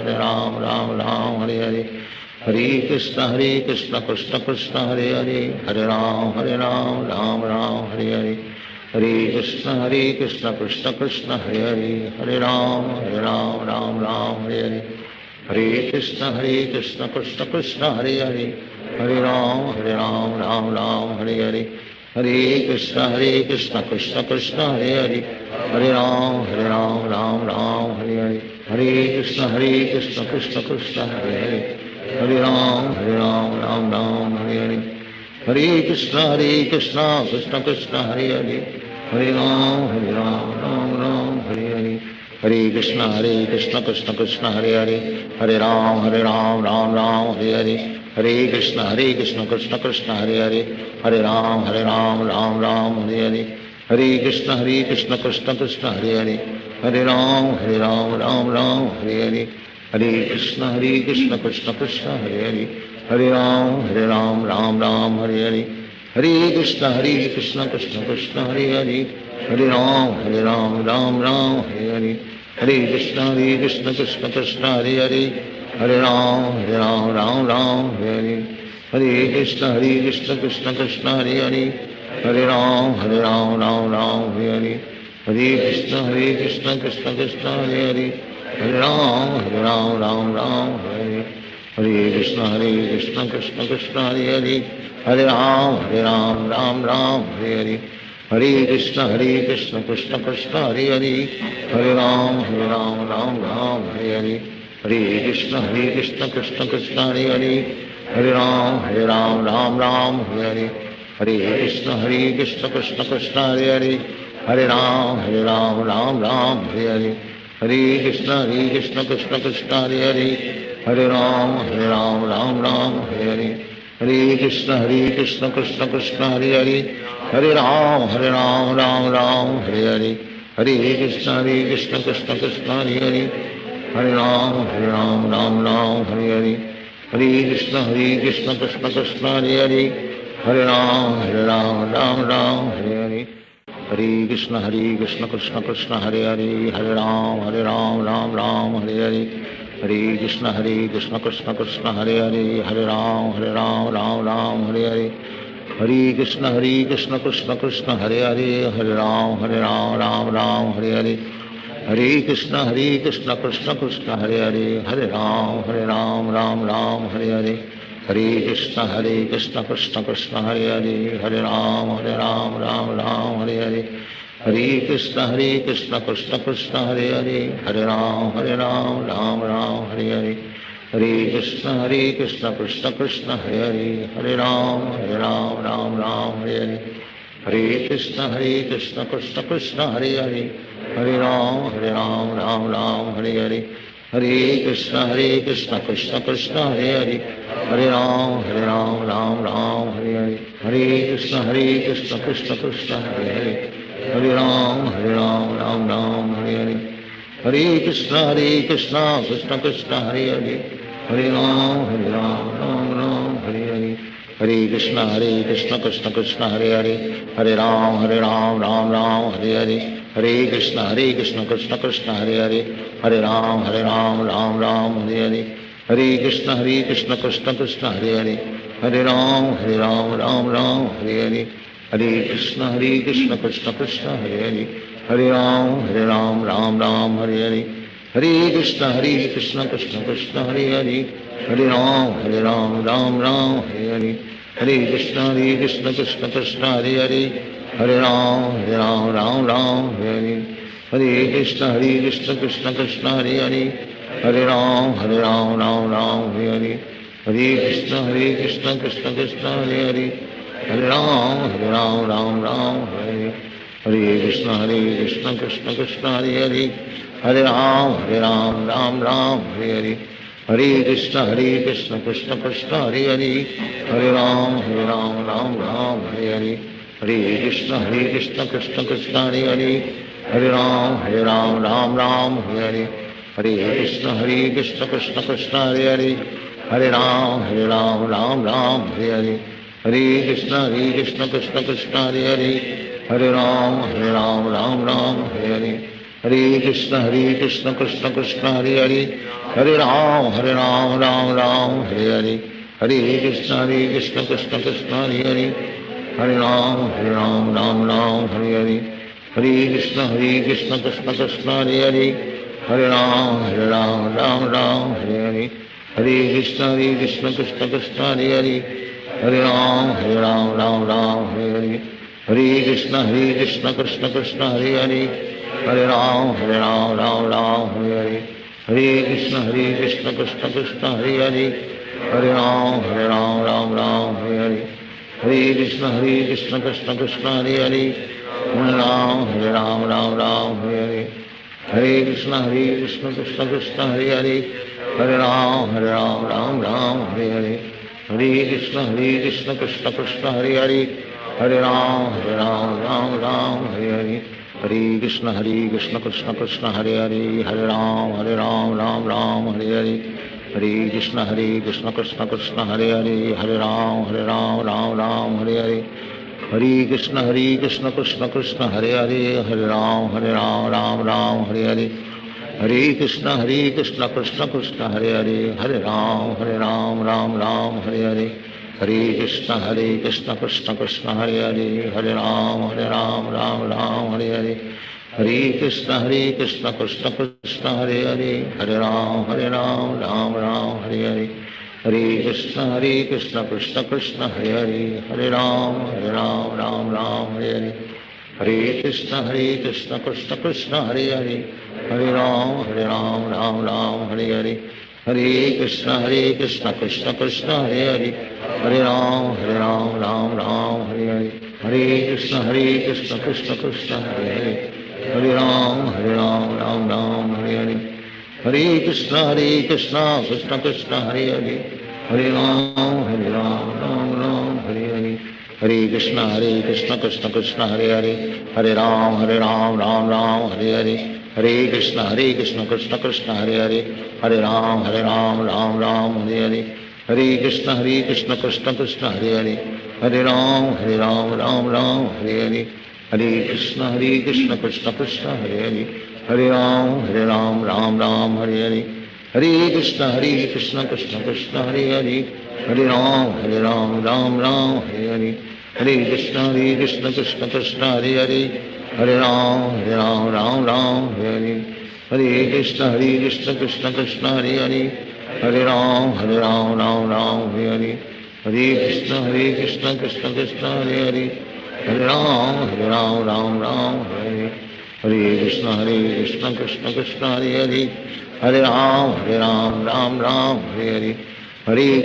Ram Hare Hare Hare Krishna Krishna Krishna Hare Hare Hare Ram Ram Hare Hare Hare Krishna Krishna Krishna Hare Hare Hare Ram Ram Hare Hare Hare Krishna Krishna Krishna Hare Hare Hare Ram Ram Hare Hare Hare Krishna Krishna Krishna Hare Hare Hare Ram Hare Hare Hare Krishna Krishna Krishna Hare Hare Hare Ram Ram Hare Hare Hare Krishna Krishna Krishna Hare Hare Hare Ram Ram Hare Hare Hare Krishna Krishna Krishna Hare Hare Hare Ram Hare Hare Hare Krishna Krishna Krishna Hare Hare Hare Ram Hare Hare Hare Krishna Krishna Krishna Hare Hare Hare Ram Hare Hare Hare Krishna Krishna Krishna Hare Hare Hare Ram Hare Hare Hare Krishna Krishna Krishna Hare Hare Hare Ram Hare Hare Hare Krishna Krishna Krishna Hare Hare Hare Ram Hare Hare Hare Krishna Krishna Krishna Hare Hare Hare Ram Hare Hare Hare Krishna Krishna Krishna Hare Hare Hare Ram Hare Hare Hare Krishna Krishna Krishna Hare Hare Hare Ram Hare Hare Hare Krishna Krishna Krishna Hare Hare Hare Ram Hare Hare Hare Krishna Krishna Krishna Hare Hare Hare Ram Hare Hare Hare Krishna Krishna Krishna Hare Hare Hare Ram Hare Hare Hare Krishna Krishna Krishna Hare Hare Hare Ram Hare Hare Hare Krishna Krishna Krishna Hare Hare Hare Ram Hare Hare Hare Krishna Krishna Krishna Hare Hare Hare Ram Hare Hare Hare Krishna Krishna Krishna Hare Hare Hare Ram Hare Hare Hare Krishna Krishna Krishna Hare Hare Hare Ram Hare Hare Hare Krishna Krishna Krishna Hare Hare Hare Ram Hare Hare Hare Krishna Krishna Krishna Hare Hare Hare Ram Hare Hare Hare Krishna Krishna Krishna Krishna Hare Hare Hare Ram Hare Hare Hare Krishna Krishna Krishna Hare Hare Hare Ram Ram Ram Hare Hare Hare Krishna Krishna Krishna Hare Hare Hare Ram Ram Hare Hare Hare Krishna Krishna Krishna Hare Hare Hare Ram Ram Hare Hare Hare Krishna Krishna Krishna Hare Hare Hare Ram Ram Hare Hare Hare Krishna Krishna Krishna Hare Hare Hare Ram Hare Hare Hare Krishna Krishna Krishna Hare Hare Hare Ram Ram Hare Hare Hare Krishna Krishna Krishna Hare Hare Hare Ram Ram Hare Hare Hare Krishna Krishna Krishna Hare Hare Hare Ram Ram Hare Hare Hare Krishna Krishna Krishna Hare Hare Hare Ram Ram Hare Hare Hare Krishna Krishna Krishna Hare Hare Hare Ram Ram Hare Hare Hare Krishna Krishna Krishna Hare Hare Hare Ram Ram Hare Hare Hare Krishna Krishna Krishna Hare Hare Hare Ram Ram Hare Hare Hare Krishna Krishna Krishna Hare Hare Hare Ram Ram Hare Hare Hare Krishna Krishna Krishna Hare Hare Hare Ram Ram Hare Hare Hare Krishna Krishna Krishna Hare Hare Hare Ram Ram Hare Hare Hare Krishna Krishna Krishna Hare Hare Hare Ram Ram Hare Hare Hare Krishna Krishna Krishna Hare Hare Hare Ram Ram Hare Hare Hare Krishna Krishna Krishna Hare Hare Hare Ram Ram Hare Hare Hare Krishna Krishna Krishna Hare Hare Hare Ram Ram Hare Hare Hare Krishna Krishna Krishna Hare Hare Hare Ram Ram Hare Hare Hare Krishna Krishna Krishna Hare Hare Hare Ram Ram Hare Hare Hare Krishna Krishna Krishna Hare Hare Hare Ram Ram Hare Hare Hare Krishna Krishna Krishna Hare Hare Hare Ram Hare Hare Hare Krishna Krishna Krishna Hare Hare Hare Ram Hare Hare Hare Krishna Krishna Krishna Hare Hare Hare Ram Hare Hare Hare Krishna Krishna Krishna Hare Hare Hare Ram Hare Hare Hare Krishna Krishna Krishna Hare Hare Hare Ram Hare Hare Hare Krishna Krishna Krishna Hare Hare Hare Ram Hare Hare Hare Krishna Krishna Krishna Hare Hare Hare Ram Hare Hare Hare Krishna Krishna Krishna Hare Hare Hare Ram Hare Hare Hare Krishna Krishna Krishna Hare Hare Hare Ram Ram Hare Hare Hare Krishna Krishna Krishna Hare Hare Hare Ram Ram Hare Hare Hare Krishna Krishna Krishna Hare Hare Hare Ram Ram Hare Hare Hare Krishna Krishna Krishna Hare Hare Hare Ram Ram Hare Hare Hare Krishna Krishna Krishna Hare Hare Hare Ram Ram Hare Hare Hare Krishna Krishna Krishna Hare Hare Hare Ram Ram Hare Hare Hare Krishna Krishna Krishna Hare Hare Hare Ram Ram Hare Hare Hare Krishna Krishna Krishna Hare Hare Hare Ram Hare Hare Hare Krishna Krishna Krishna Hare Hare Hare Ram Ram Hare Hare Hare Krishna Krishna Krishna Hare Hare Hare Ram Ram Hare Hare Hare Krishna Krishna Krishna Hare Hare Hare Ram Ram Hare Hare Hare Krishna Krishna Krishna Hare Hare Hare Ram Ram Hare Hare Hare Krishna Krishna Krishna Hare Hare Hare Ram Ram Hare Hare Hare Krishna Krishna Krishna Hare Hare Hare Ram Ram Hare Hare Hare Krishna Krishna Krishna Hare Hare Hare Ram Ram Hare Hare Hare Krishna Krishna Krishna Krishna Hare Hare Hare Ram Ram Hare Hare Hare Krishna Krishna Krishna Hare Hare Hare Ram Ram Ram Hare Hare Hare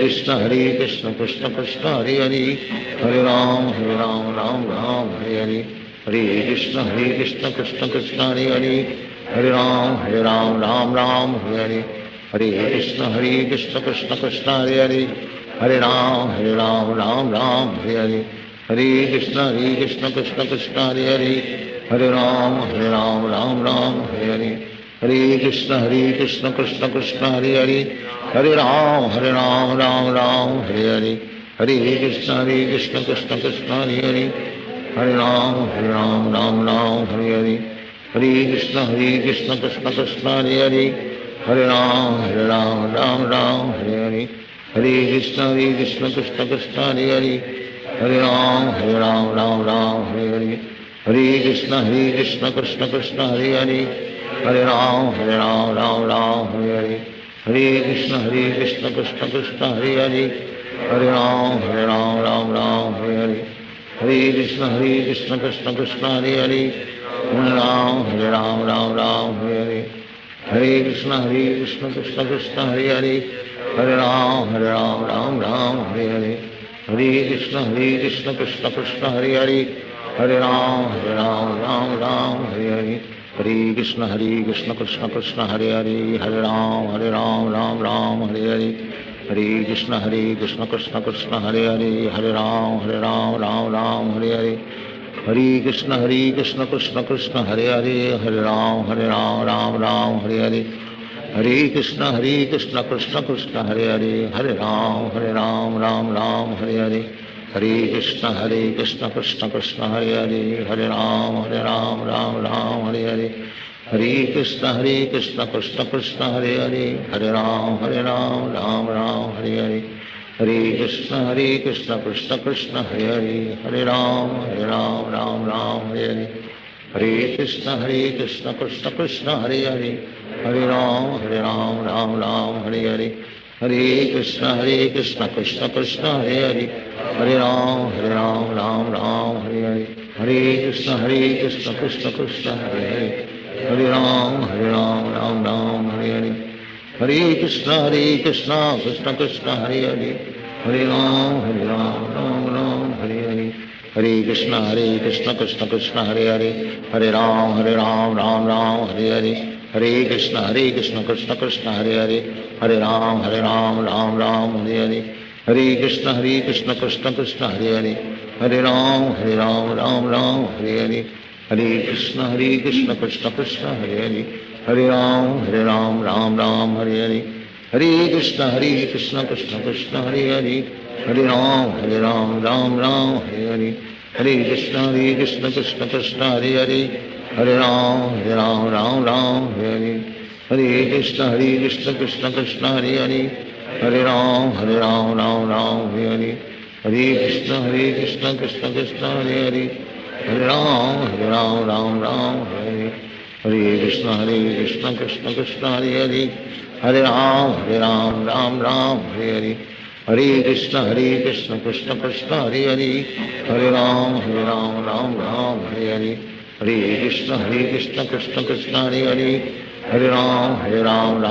Krishna Krishna Krishna Hare Hare Hare Ram Ram Ram Hare Hare Hare Krishna Krishna Krishna Hare Hare Hare Ram Ram Hare Hare Hare Krishna Krishna Krishna Hare Hare Hare Ram Ram Hare Hare Hare Krishna Krishna Krishna Hare Hare Hare Ram Ram Hare Hare Hare Krishna Krishna Krishna Hare Hare Hare Ram Ram Hare Hare Hare Krishna Krishna Krishna Hare Hare Hare Ram Ram Hare Hare Hare Krishna Krishna Krishna Hare Hare Hare Ram Ram Hare Hare Hare Krishna Krishna Krishna Hare Hare Hare Ram Ram Hare Hare Hare Krishna Krishna Krishna Hare Hare Hare Ram Ram Hare Hare Hare Krishna Krishna Krishna Hare Hare Hare Ram Ram Hare Hare Hare Krishna Krishna Krishna Hare Hare Hare Ram Ram Hare Hare Hare Krishna Krishna Krishna Hare Hare Hare Ram Ram Hare Hare Hare Krishna Krishna Krishna Hare Hare Hare Ram Ram Hare Hare Hare Krishna Krishna Krishna Hare Hare Hare Ram Ram Hare Hare Hare Krishna Krishna Krishna Hare Hare Hare Ram Ram Hare Hare Hare Krishna Krishna Krishna Hare Hare Hare Ram Ram Hare Hare Hare Krishna Krishna Krishna Hare Hare Hare Ram Ram Hare Hare Hare Krishna Krishna Krishna Hare Hare Hare Ram Ram Hare Hare Hare Krishna Krishna Krishna Hare Hare Hare Ram Ram Hare Hare Hare Krishna Krishna Krishna Hare Hare Hare Ram Ram Hare Hare Hare Krishna Krishna Krishna Hare Hare Hare Ram Ram Hare Hare Hare Krishna Krishna Krishna Hare Hare Hare Ram Ram Hare Hare Hare Krishna Krishna Krishna Hare Hare Hare Ram Ram Hare Hare Hare Krishna Krishna Krishna Hare Hare Hare Ram Hare Hare Hare Krishna Krishna Krishna Hare Hare Hare Ram Ram Hare Hare Hare Krishna Krishna Krishna Hare Hare Hare Ram Ram Hare Hare Hare Krishna Krishna Krishna Hare Hare Hare Ram Ram Hare Hare Hare Krishna Krishna Krishna Hare Hare Hare Ram Ram Hare Hare Hare Krishna Krishna Krishna Hare Hare Hare Ram Ram Hare Hare Hare Krishna Krishna Krishna Hare Hare Hare Ram Ram Hare Hare Hare Krishna Krishna Krishna Hare Hare Hare Ram Ram Hare Hare Hare Krishna Krishna Krishna Hare Hare Hare Ram Ram Hare Hare Hare Krishna Krishna Krishna Hare Hare Hare Ram Ram Hare Hare Hare Krishna Krishna Krishna Hare Hare Hare Ram Ram Hare Hare Hare Krishna Krishna Krishna Hare Hare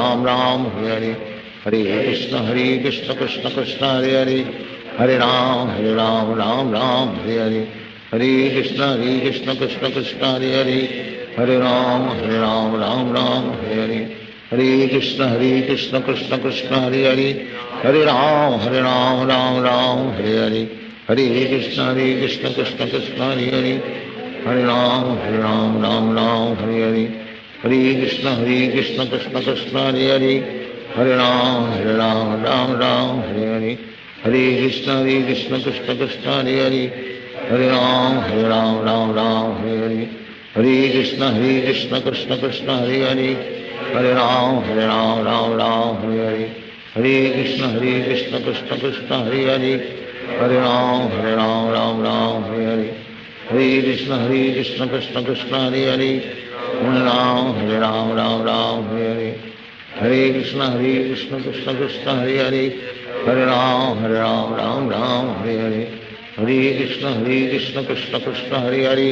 Hare Ram Ram Hare Hare Hare Krishna Krishna Krishna Hare Hare Hare Ram Ram Hare Hare Hare Krishna Krishna Krishna Hare Hare Hare Ram Ram Hare Hare Hare Krishna Krishna Krishna Hare Hare Hare Ram Ram Hare Hare Hare Krishna Krishna Krishna Hare Hare Hare Ram Ram Hare Hare Hare Krishna Krishna Krishna Hare Hare Hare Ram Hare Hare Hare Krishna Krishna Krishna Hare Hare Hare Ram Hare Hare Hare Krishna Krishna Krishna Hare Hare Hare Ram Hare Hare Hare Krishna Krishna Krishna Hare Hare Hare Ram Hare Hare Hare Krishna Krishna Krishna Hare Hare Hare Ram Hare Hare Hare Krishna Krishna Krishna Hare Hare Hare Ram Hare Hare Hare Krishna Krishna Krishna Hare Hare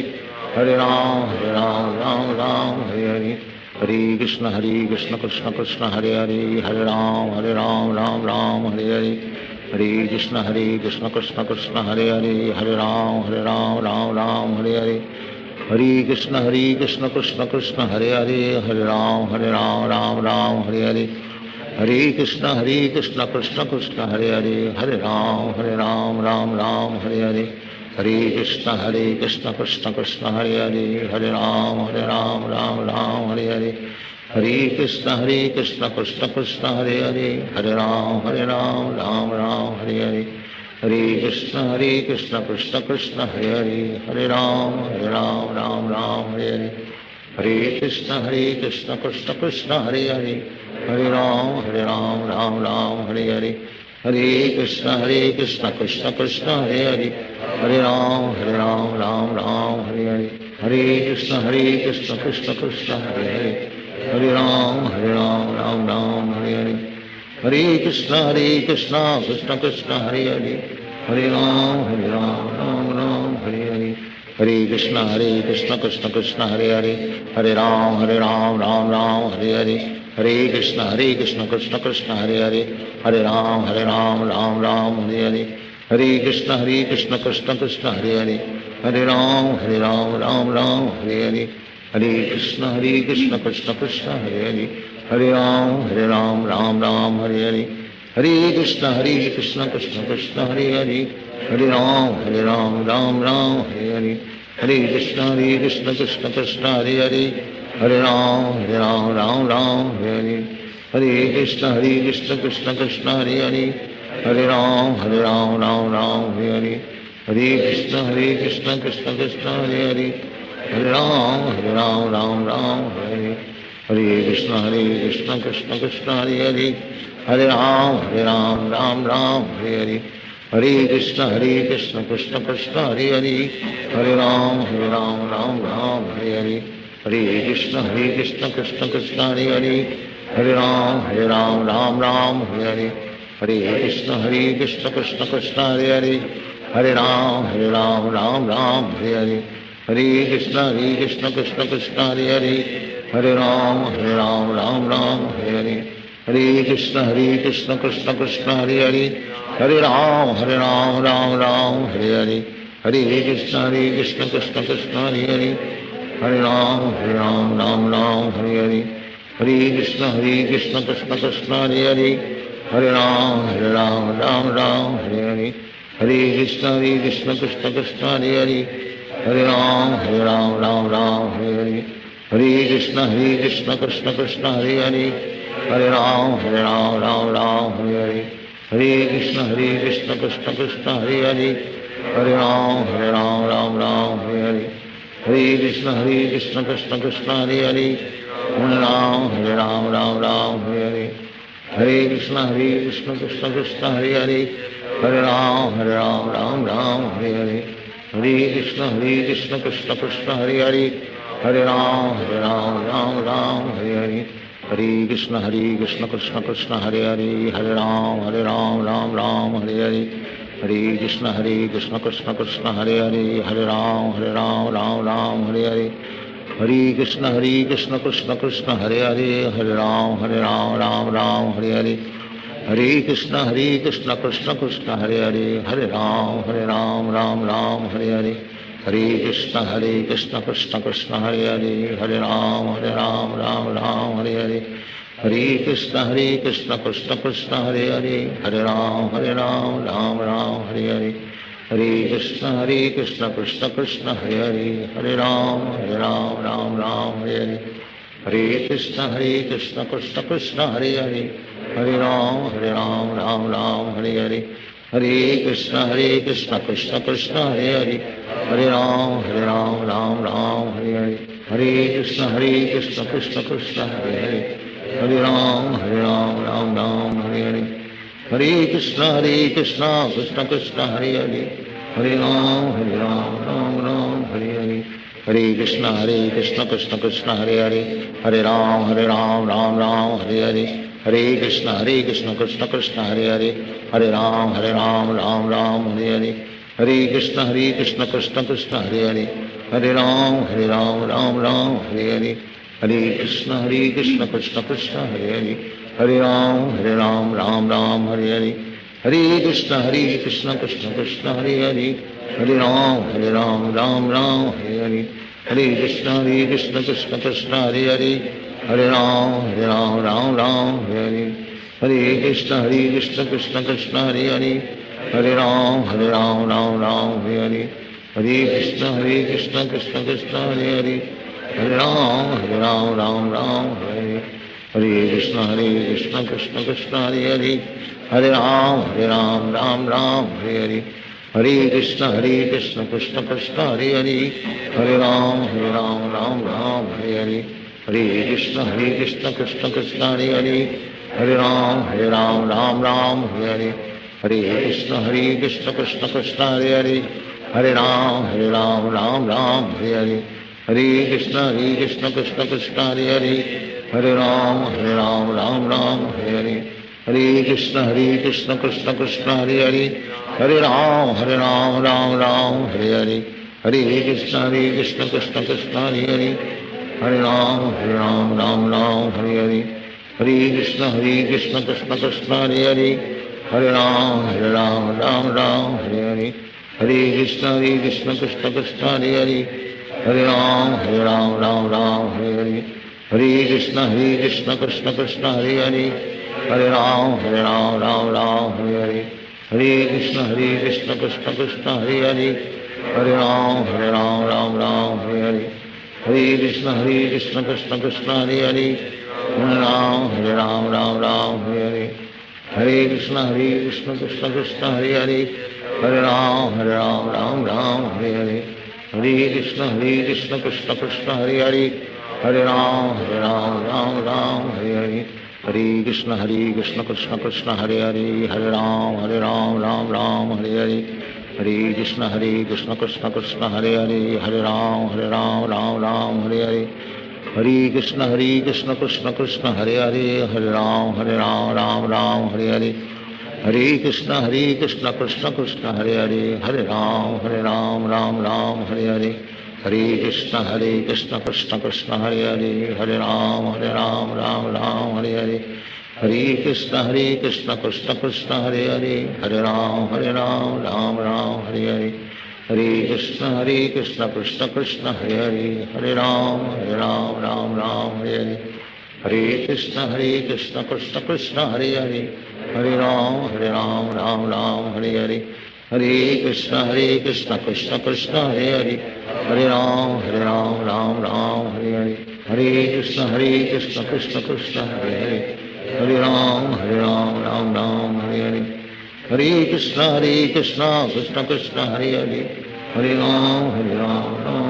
Hare Ram Ram Ram Hare Hare Hare Krishna Krishna Krishna Hare Hare Hare Ram Ram Ram Hare Hare Hare Krishna Krishna Krishna Hare Hare Hare Ram Ram Ram Hare Hare Hare Krishna Krishna Krishna Hare Hare Hare Ram Ram Ram Hare Hare Hare Krishna Krishna Krishna Hare Hare Hare Ram Ram Hare Hare Hare Krishna Krishna Krishna Hare Hare Hare Ram Ram Hare Hare Hare Krishna Krishna Krishna Hare Hare Hare Ram Ram Hare Hare Hare Krishna Krishna Krishna Hare Hare Hare Ram Ram Hare Hare Hare Krishna Krishna Krishna Hare Hare Hare Ram Ram Hare Hare Hare Krishna Krishna Krishna Hare Hare Hare Ram Ram Hare Hare Hare Krishna Krishna Krishna Hare Hare Hare Ram Ram Hare Hare Hare Krishna Krishna Krishna Hare Hare Hare Ram Ram Hare Hare Hare Krishna Krishna Krishna Hare Hare Hare Ram Ram Hare Hare Hare Krishna Krishna Krishna Hare Hare Hare Ram Ram Hare Hare Hare Krishna Krishna Krishna Hare Hare Hare Ram Ram Hare Hare Hare Krishna Krishna Krishna Hare Hare Hare Ram Ram Hare Hare Hare Krishna Krishna Krishna Hare Hare Hare Ram Ram Hare Hare Hare Krishna Krishna Krishna Hare Hare Hare Ram Ram Hare Hare Hare Krishna Krishna Krishna Hare Hare Hare Ram Ram Hare Hare Hare Krishna Krishna Krishna Hare Hare Hare Ram Ram Hare Hare Hare Krishna Krishna Krishna Hare Hare Hare Ram Ram Hare Hare Hare Krishna Krishna Krishna Hare Hare Hare Ram Ram Hare Hare Hare Krishna Krishna Krishna Hare Hare Hare Ram Ram Hare Hare Hare Krishna Krishna Krishna Hare Hare Hare Ram Ram Hare Hare Hare Krishna Krishna Krishna Hare Hare Hare Ram Ram Hare Hare Hare Krishna Krishna Krishna Hare Hare Hare Ram Ram Hare Hare Hare Krishna Krishna Krishna Hare Hare Hare Ram Ram Hare Hare Hare Krishna Krishna Krishna Hare Hare Hare Ram Hare Hare Hare Krishna Krishna Krishna Hare Hare Hare Ram Hare Hare Hare Krishna Krishna Krishna Hare Hare Hare Ram Hare Hare Hare Krishna Krishna Krishna Hare Hare Hare Ram Hare Hare Hare Krishna Krishna Krishna Hare Hare Hare Ram Hare Hare Hare Krishna Krishna Krishna Hare Hare Hare Ram Hare Hare Hare Krishna Krishna Krishna Hare Hare Hare Ram Hare Hare Hare Krishna Krishna Krishna Hare Hare Hare Ram Ram Hare Hare Hare Krishna Krishna Krishna Hare Hare Hare Ram Hare Hare Hare Krishna Krishna Krishna Hare Hare Hare Ram Hare Hare Hare Krishna Krishna Krishna Hare Hare Hare Ram Hare Hare Hare Krishna Krishna Krishna Hare Hare Hare Ram Hare Hare Hare Krishna Krishna Krishna Hare Hare Hare Ram Hare Hare Hare Krishna Krishna Krishna Hare Hare Hare Ram Hare Hare Hare Krishna Krishna Krishna Hare Hare Hare Ram Hare Hare Hare Krishna Krishna Krishna Hare Hare Hare Ram Hare Hare Hare Krishna Krishna Krishna Hare Hare Hare Ram Hare Hare Hare Krishna Krishna Krishna Hare Hare Hare Ram Hare Hare Hare Krishna Krishna Krishna Hare Hare Hare Ram Hare Hare Hare Krishna Krishna Krishna Hare Hare Hare Ram Ram Hare Hare Hare Krishna Krishna Krishna Krishna Hare Hare Hare Ram Ram Ram Hare Hare Hare Krishna Krishna Krishna Hare Hare Hare Ram Ram Ram Hare Hare Hare Krishna Krishna Krishna Hare Hare Hare Ram Ram Ram Hare Hare Hare Krishna Krishna Krishna Hare Hare Hare Ram Ram Ram Hare Hare Hare Krishna Krishna Krishna Hare Hare Hare Ram Ram Ram Hare Hare Hare Krishna Krishna Krishna Hare Hare Hare Ram Ram Ram Hare Hare Hare Krishna Krishna Krishna Hare Hare Hare Ram Ram Ram Hare Hare Hare Krishna Krishna Krishna Hare Hare Hare Ram Ram Ram Hare Hare Hare Krishna Krishna Krishna Hare Hare Hare Ram Ram Ram Hare Hare Hare Krishna Krishna Krishna Hare Hare Hare Ram Ram Ram Hare Hare Hare Krishna Krishna Krishna Hare Hare Hare Ram Ram Ram Hare Hare Hare Krishna Krishna Krishna Hare Hare Hare Ram Ram Ram Hare Hare Hare Krishna Krishna Krishna Hare Hare Hare Ram Ram Ram Hare Hare Hare Krishna Krishna Krishna Hare Hare Hare Ram Ram Ram Hare Hare Hare Krishna Krishna Krishna Hare Hare Hare Ram Ram Hare Hare Hare Krishna Krishna Krishna Hare Hare Hare Ram Ram Hare Hare Hare Krishna Krishna Krishna Hare Hare Hare Ram Ram Hare Hare Hare Krishna Krishna Krishna Hare Hare Hare Ram Ram Hare Hare Hare Krishna Krishna Krishna Hare Hare Hare Ram Ram Hare Hare Hare Krishna Krishna Krishna Hare Hare Hare Ram Ram Hare Hare Hare Krishna Krishna Krishna Hare Hare Hare Ram Ram Hare Hare Hare Krishna Krishna Krishna Hare Hare Hare Ram Ram Hare Hare Hare Krishna Krishna Krishna Hare Hare Hare Ram Ram Hare Hare Hare Krishna Krishna Krishna Hare Hare Hare Ram Ram Hare Hare Hare Krishna Krishna Krishna Hare Hare Hare Ram Ram Hare Hare Hare Krishna Krishna Krishna Hare Hare Hare Ram Ram Hare Hare Hare Krishna Krishna Krishna Hare Hare Hare Ram Ram Hare Hare Hare Krishna Krishna Krishna Hare Hare Hare Ram Ram Hare Hare Hare Krishna Krishna Krishna Hare Hare Hare Ram Ram Hare Hare Hare Krishna Krishna Krishna Hare Hare Hare Ram Ram Hare Hare Hare Krishna Krishna Krishna Hare Hare Hare Ram Ram Hare Hare Hare Krishna Krishna Krishna Hare Hare Hare Ram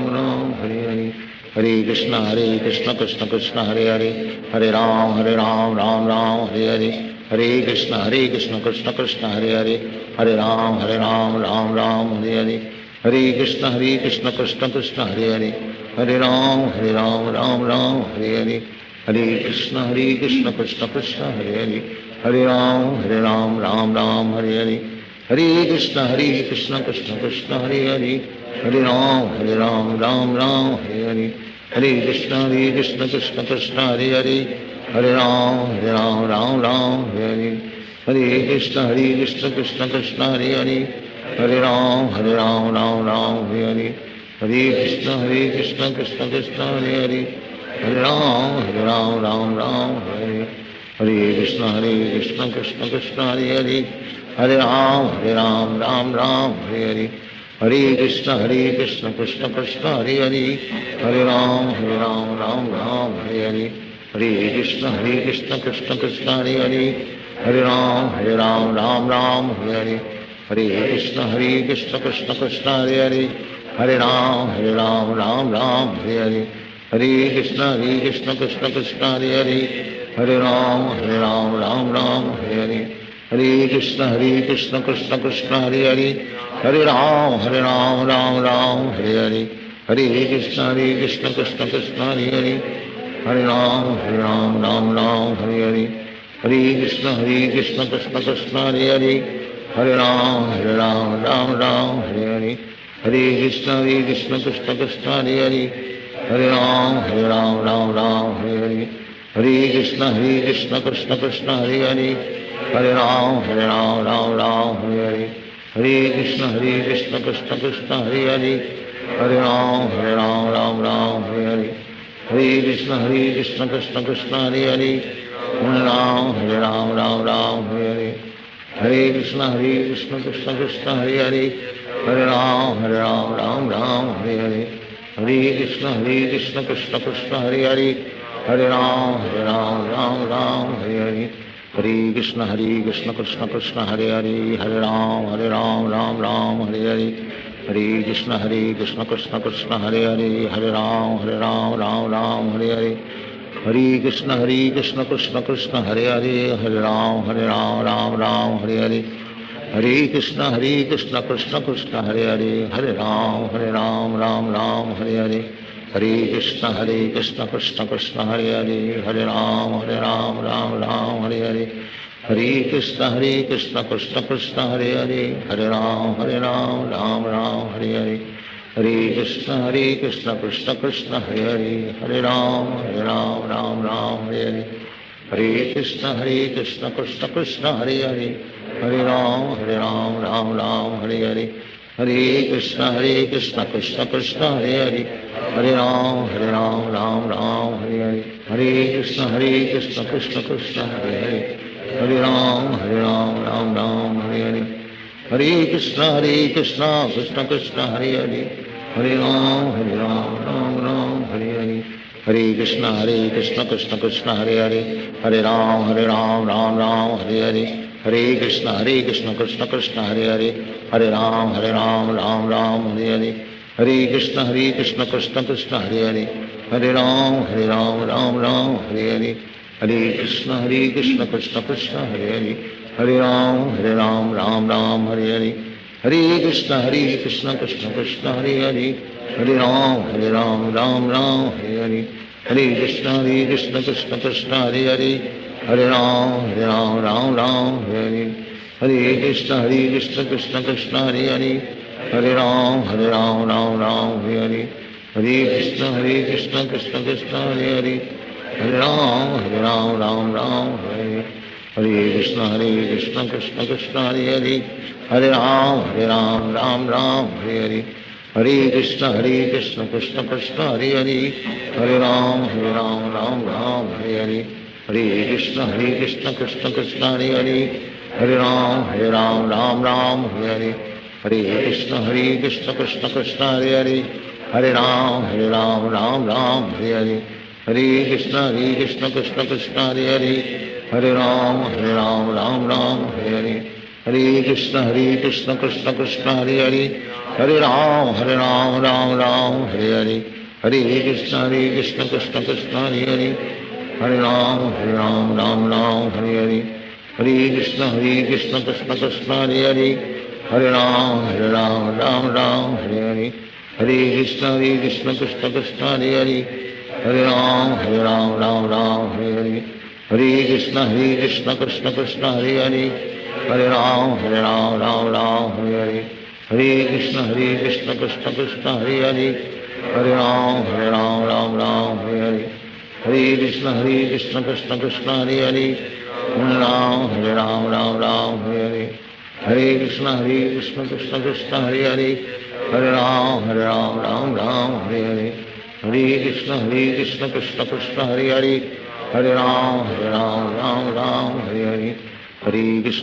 Ram Hare Hare Hare Krishna Krishna Krishna Hare Hare Hare Ram Ram Hare Hare Hare Krishna Krishna Krishna Hare Hare Hare Ram Ram Hare Hare Hare Krishna Krishna Krishna Hare Hare Hare Ram Ram Hare Hare Hare Krishna Krishna Krishna Hare Hare Hare Ram Ram Hare Hare Hare Krishna Krishna Krishna Hare Hare Hare Ram Ram Hare Hare Hare Krishna Krishna Krishna Hare Hare Hare Ram Ram Hare Hare Hare Krishna Krishna Krishna Hare Hare Hare Ram Ram Hare Hare Hare Krishna Krishna Krishna Hare Hare Hare Ram Ram Hare Hare Hare Krishna Krishna Krishna Hare Hare Hare Ram Hare Hare Hare Krishna Krishna Krishna Hare Hare Hare Ram Ram Hare Hare Hare Krishna Krishna Krishna Hare Hare Hare Ram Ram Hare Hare Hare Krishna Krishna Krishna Hare Hare Hare Ram Ram Hare Hare Hare Krishna Krishna Krishna Hare Hare Hare Ram Hare Hare Hare Krishna Krishna Krishna Hare Hare Hare Ram Hare Hare Hare Krishna Krishna Krishna Hare Hare Hare Ram Ram Hare Hare Hare Krishna Krishna Krishna Hare Hare Hare Ram Ram Ram Hare Hare Hare Krishna Krishna Krishna Hare Hare Hare Ram Ram Ram Hare Hare Hare Krishna Krishna Krishna Hare Hare Hare Ram Ram Hare Hare Hare Krishna Krishna Krishna Hare Hare Hare Ram Ram Hare Hare Hare Krishna Krishna Krishna Hare Hare Hare Ram Ram Hare Hare Hare Krishna Krishna Krishna Hare Hare Hare Ram Ram Hare Hare Hare Krishna Krishna Krishna Hare Hare Hare Ram Ram Hare Hare Hare Krishna Krishna Krishna Hare Hare Hare Ram Ram Hare Hare Hare Krishna Krishna Krishna Hare Hare Hare Ram Ram Hare Hare Hare Krishna Krishna Krishna Hare Hare Hare Ram Ram Hare Hare Hare Krishna Krishna Krishna Hare Hare Hare Ram Ram Hare Hare Hare Krishna Krishna Krishna Hare Hare Hare Ram Ram Hare Hare Hare Krishna Krishna Krishna Hare Hare Hare Ram Ram Hare Hare Hare Krishna Krishna Krishna Hare Hare Hare Ram Ram Hare Hare Hare Krishna Krishna Krishna Hare Hare Hare Ram Ram Hare Hare Hare Krishna Krishna Krishna Hare Hare Hare Ram Ram Hare Hare Hare Krishna Krishna Krishna Hare Hare Hare Ram Hare Hare Hare Krishna Krishna Krishna Hare Hare Hare Ram Ram Hare Hare Hare Krishna Krishna Krishna Hare Hare Hare Ram Ram Hare Hare Hare Krishna Krishna Krishna Hare Hare Hare Ram Ram Hare Hare Hare Krishna Krishna Krishna Hare Hare Hare Ram Ram Hare Hare Hare Krishna Krishna Krishna Hare Hare Hare Ram Ram Hare Hare Hare Krishna Krishna Krishna Hare Hare Hare Ram Ram Hare Hare Hare Krishna Krishna Krishna Hare Hare Hare Ram Ram Hare Hare Hare Krishna Krishna Krishna Hare Hare Hare Ram Ram Hare Hare Hare Krishna Krishna Krishna Hare Hare Hare Ram Ram Hare Hare Hare Krishna Krishna Krishna Hare Hare Hare Ram Ram Hare Hare Hare Krishna Krishna Krishna Hare Hare Hare Ram Ram Hare Hare Hare Krishna Krishna Krishna Hare Hare Hare Ram Ram Hare Hare Hare Krishna Krishna Krishna Hare Hare Hare Ram Ram Hare Hare Hare Krishna Krishna Krishna Hare Hare Hare Ram Ram Hare Hare Hare Krishna Krishna Krishna Hare Hare Hare Ram Ram Hare Hare Hare Krishna Krishna Krishna Hare Hare Hare Ram Hare Hare Hare Krishna Krishna Krishna Hare Hare Hare Ram Hare Hare Hare Krishna Krishna Krishna Hare Hare Hare Ram Hare Hare Hare Krishna Krishna Krishna Hare Hare Hare Ram Hare Hare Hare Krishna Krishna Krishna Hare Hare Hare Ram Hare Hare Hare Krishna Krishna Krishna Hare Hare Hare Ram Hare Hare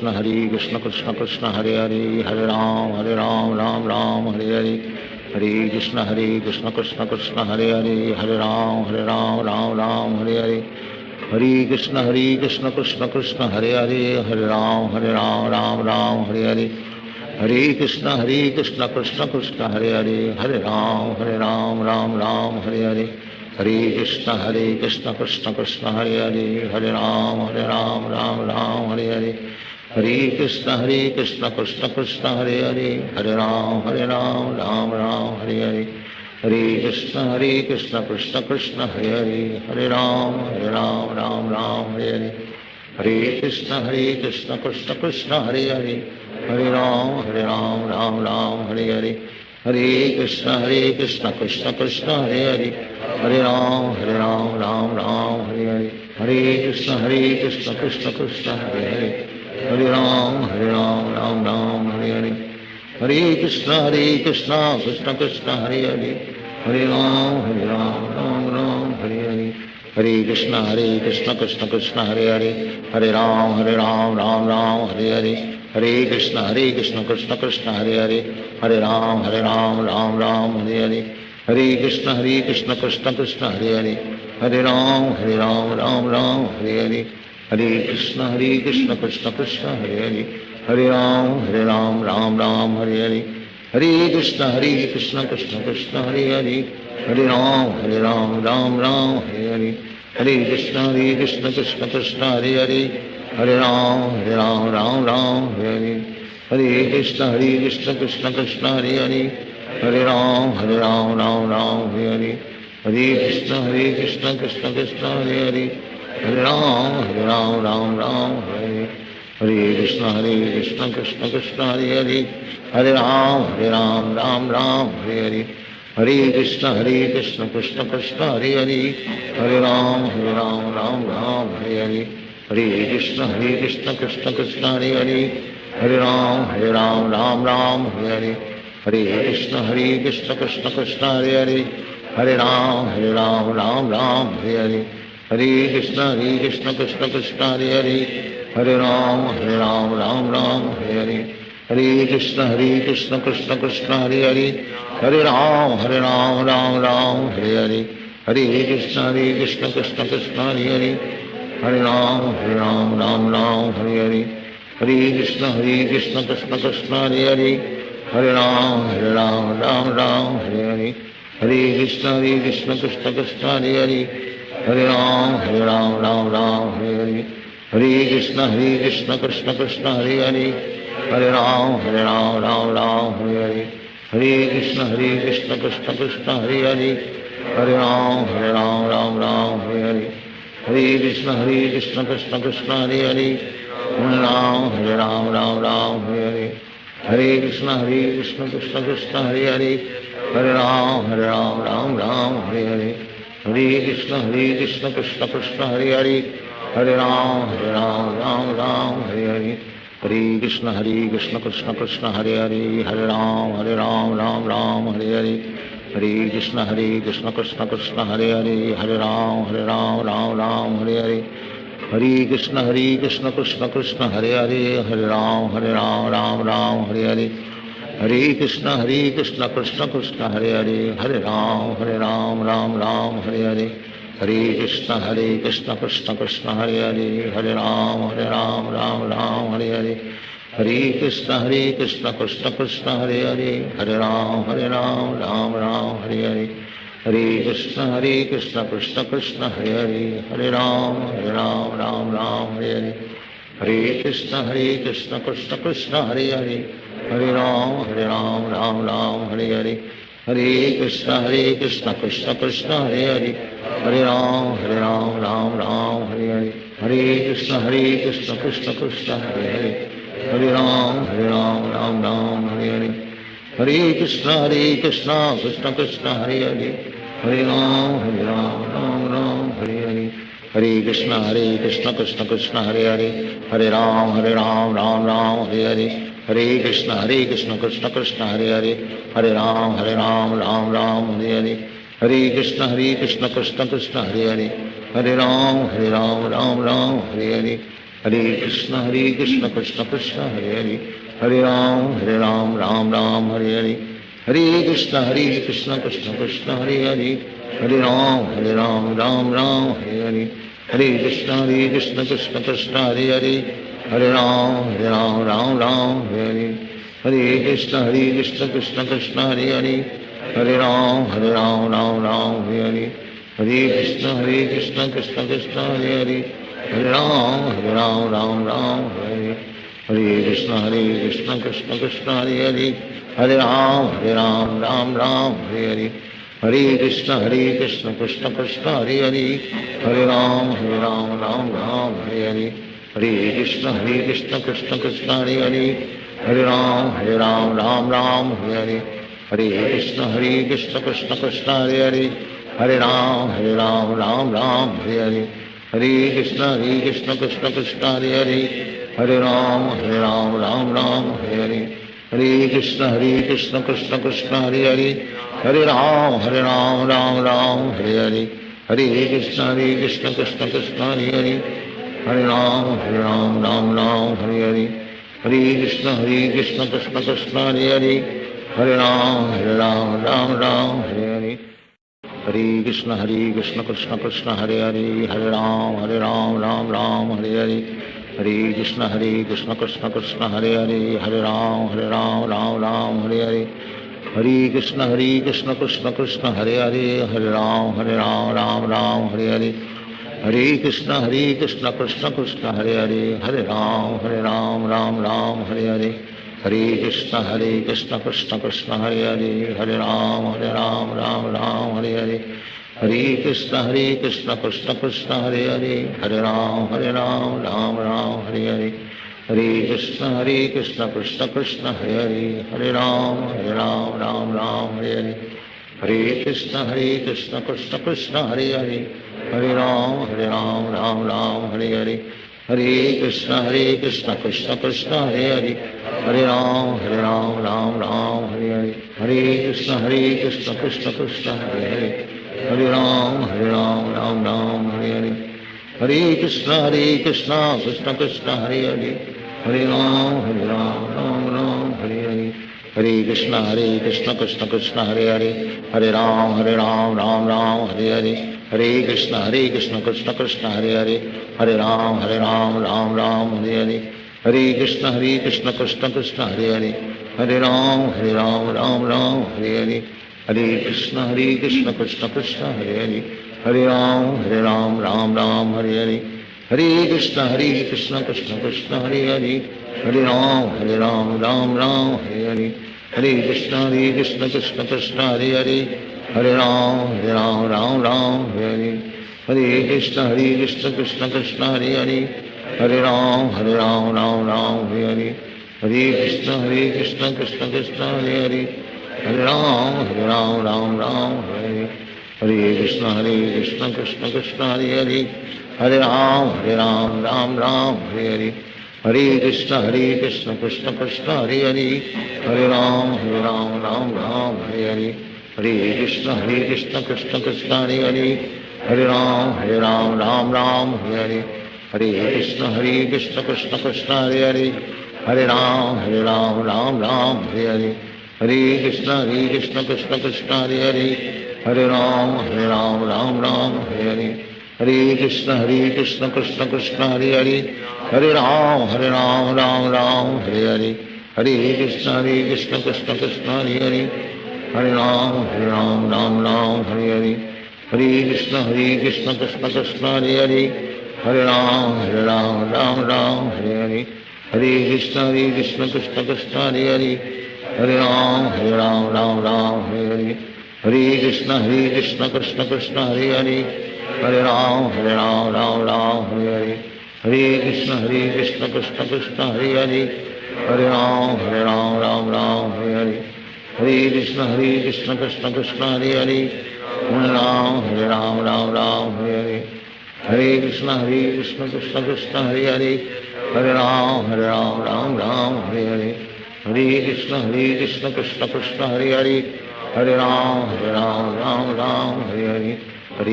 Hare Krishna Krishna Krishna Hare Hare Hare Ram Hare Hare Hare Krishna Krishna Krishna Hare Hare Hare Ram Hare Hare Hare Krishna Krishna Krishna Hare Hare Hare Ram Hare Hare Hare Krishna Krishna Krishna Hare Hare Hare Ram Hare Hare Hare Krishna Krishna Krishna Hare Hare Hare Ram Hare Hare Hare Krishna Krishna Krishna Hare Hare Hare Ram Hare Hare Hare Krishna Krishna Krishna Hare Hare Hare Ram Hare Hare Hare Krishna Krishna Krishna Hare Hare Hare Ram Ram Hare Hare Hare Krishna Krishna Krishna Hare Hare Hare Ram Ram Hare Hare Hare Krishna Krishna Krishna Hare Hare Hare Ram Ram Ram Hare Hare Hare Krishna Krishna Krishna Hare Hare Hare Ram Ram Ram Hare Hare Hare Krishna Krishna Krishna Hare Hare Hare Ram Ram Ram Hare Hare Hare Krishna Krishna Krishna Hare Hare Hare Ram Ram Ram Hare Hare Hare Krishna Krishna Krishna Hare Hare Hare Ram Ram Ram Hare Hare Hare Krishna Krishna Krishna Hare Hare Hare Ram Ram Ram Hare Hare Hare Krishna Krishna Krishna Hare Hare Hare Ram Ram Hare Hare Hare Krishna Krishna Krishna Hare Hare Hare Ram Ram Hare Hare Hare Krishna Krishna Krishna Hare Hare Hare Ram Ram Hare Hare Hare Krishna Krishna Krishna Hare Hare Hare Ram Ram Hare Hare Hare Krishna Krishna Krishna Hare Hare Hare Ram Ram Hare Hare Krishna Krishna Krishna Hare Hare Hare Ram Ram Hare Hare Hare Krishna Krishna Krishna Hare Hare Hare Ram Ram Hare Hare Hare Krishna Krishna Krishna Hare Hare Hare Ram Ram Hare Hare Hare Krishna Krishna Krishna Hare Hare Hare Ram Ram Hare Hare Hare Krishna Krishna Krishna Hare Hare Hare Ram Ram Hare Hare Hare Krishna Krishna Krishna Hare Hare Hare Ram Ram Hare Hare Hare Krishna Krishna Krishna Hare Hare Hare Ram Ram Hare Hare Hare Krishna Krishna Krishna Hare Hare Hare Ram Ram Hare Hare Hare Krishna Krishna Krishna Hare Hare Hare Ram Ram Hare Hare Hare Krishna Krishna Krishna Hare Hare Hare Ram Ram Hare Hare Hare Krishna Krishna Krishna Hare Hare Hare Ram Ram Hare Hare Hare Krishna Krishna Krishna Hare Hare Hare Ram Ram Hare Hare Hare Krishna Krishna Krishna Hare Hare Hare Ram Ram Hare Hare Hare Krishna Krishna Krishna Hare Hare Hare Ram Ram Hare Hare Hare Krishna Krishna Krishna Hare Hare Hare Ram Ram Hare Hare Hare Krishna Krishna Krishna Hare Hare Hare Ram Ram Hare Hare Hare Krishna Krishna Krishna Hare Hare Hare Ram Ram Hare Hare Hare Krishna Krishna Krishna Hare Hare Hare Ram Ram Hare Hare Hare Krishna Krishna Krishna Hare Hare Hare Ram Ram Hare Hare Hare Krishna Krishna Krishna Hare Hare Hare Ram Ram Hare Hare Hare Krishna Krishna Krishna Hare Hare Hare Ram Ram Hare Hare Hare Krishna Krishna Krishna Hare Hare Hare Ram Ram Hare Hare Hare Krishna Krishna Krishna Hare Hare Hare Ram Ram Hare Hare Hare Krishna Krishna Krishna Hare Hare Hare Ram Ram Hare Hare Hare Krishna Krishna Krishna Hare Hare Hare Ram Ram Hare Hare Hare Krishna Krishna Krishna Hare Hare Hare Ram Ram Hare Hare Hare Krishna Krishna Krishna Hare Hare Hare Ram Ram Hare Hare Hare Krishna Krishna Krishna Hare Hare Hare Ram Ram Hare Hare Hare Krishna Krishna Krishna Hare Hare Hare Ram Ram Hare Hare Hare Krishna Krishna Krishna Hare Hare Hare Ram Ram Hare Hare Hare Krishna Krishna Krishna Hare Hare Hare Ram Ram Hare Hare Hare Krishna Krishna Krishna Hare Hare Hare Ram Ram Hare Hare Hare Krishna Krishna Krishna Hare Hare Hare Ram Ram Hare Hare Hare Krishna Krishna Krishna Hare Hare Hare Ram Ram Hare Hare Hare Krishna Krishna Krishna Hare Hare Hare Ram Ram Hare Hare Hare Krishna Krishna Krishna Hare Hare Hare Ram Ram Ram Hare Hare Hare Krishna Krishna Krishna Hare Hare Hare Ram Ram Ram Hare Hare Hare Krishna Krishna Krishna Hare Hare Hare Ram Ram Ram Hare Hare Hare Krishna Krishna Krishna Hare Hare Hare Ram Ram Ram Hare Hare Hare Krishna Krishna Krishna Hare Hare Hare Ram Ram Ram Hare Hare Hare Krishna Krishna Krishna Hare Hare Hare Ram Ram Ram Hare Hare Hare Krishna Krishna Krishna Hare Hare Hare Ram Ram Ram Hare Hare Hare Krishna Krishna Krishna Hare Hare Hare Ram Ram Ram Hare Hare Hare Krishna Krishna Krishna Hare Hare Hare Ram Ram Ram Hare Hare Hare Krishna Krishna Krishna Hare Hare Hare Ram Ram Hare Hare Hare Krishna Krishna Krishna Hare Hare Hare Ram Ram Hare Hare Hare Krishna Krishna Krishna Hare Hare Hare Ram Ram Hare Hare Hare Krishna Krishna Krishna Hare Hare Hare Ram Ram Hare Hare Hare Krishna Krishna Krishna Hare Hare Hare Ram Ram Hare Hare Hare Krishna Krishna Krishna Hare Hare Hare Ram Ram Hare Hare Hare Krishna Krishna Krishna Hare Hare Hare Ram Ram Hare Hare Hare Krishna Krishna Krishna Hare Hare Hare Ram Ram Hare Hare Hare Krishna Krishna Krishna Hare Hare Hare Ram Ram Hare Hare Hare Krishna Krishna Krishna Hare Hare Hare Ram Ram Hare Hare Hare Krishna Krishna Krishna Hare Hare Hare Ram Ram Hare Hare Hare Krishna Krishna Krishna Hare Hare Hare Ram Ram Hare Hare Hare Krishna Krishna Krishna Hare Hare Hare Ram Ram Hare Hare Hare Krishna Krishna Krishna Hare Hare Hare Ram Ram Hare Hare Hare Krishna Krishna Krishna Hare Hare Hare Ram Ram Hare Hare Hare Krishna Krishna Krishna Hare Hare Hare Ram Ram Hare Hare Hare Krishna Krishna Krishna Hare Hare Hare Ram Ram Hare Hare Hare Krishna Krishna Krishna Hare Hare Hare Ram Ram Hare Hare Hare Krishna Krishna Krishna Hare Hare Hare Ram Ram Hare Hare Hare Krishna Krishna Krishna Hare Hare Hare Ram Ram Hare Hare Hare Krishna Krishna Krishna Hare Hare Hare Ram Ram Hare Hare Hare Krishna Krishna Krishna Hare Hare Hare Ram Ram Hare Hare Hare Krishna Krishna Krishna Hare Hare Hare Ram Ram Hare Hare Hare Krishna Krishna Krishna Hare Hare Hare Ram Ram Hare Hare Hare Krishna Krishna Krishna Hare Hare Hare Ram Ram Hare Hare Hare Krishna Krishna Krishna Hare Hare Hare Ram Ram Hare Hare Hare Krishna Krishna Krishna Hare Hare Hare Ram Ram Hare Hare Hare Krishna Krishna Krishna Hare Hare Hare Ram Hare Hare Hare Krishna Krishna Krishna Hare Hare Hare Ram Hare Hare Hare Krishna Krishna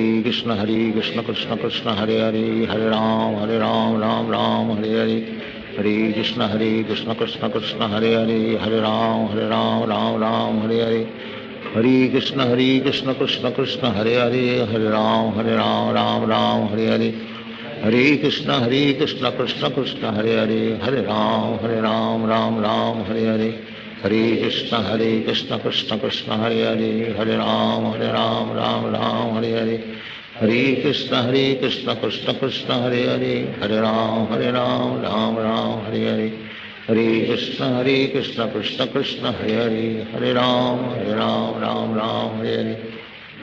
Krishna Hare Hare Hare Ram Hare Hare Hare Krishna Krishna Krishna Hare Hare Hare Ram Hare Hare Hare Krishna Krishna Krishna Hare Hare Hare Ram Hare Hare Hare Krishna Krishna Krishna Hare Hare Hare Ram Hare Hare Hare Krishna Krishna Krishna Hare Hare Hare Ram Ram Hare Hare Hare Krishna Krishna Krishna Hare Hare Hare Ram Hare Hare Hare Krishna Krishna Krishna Hare Hare Hare Ram Ram Hare Hare Hare Krishna Krishna Krishna Hare Hare Hare Ram Ram Hare Hare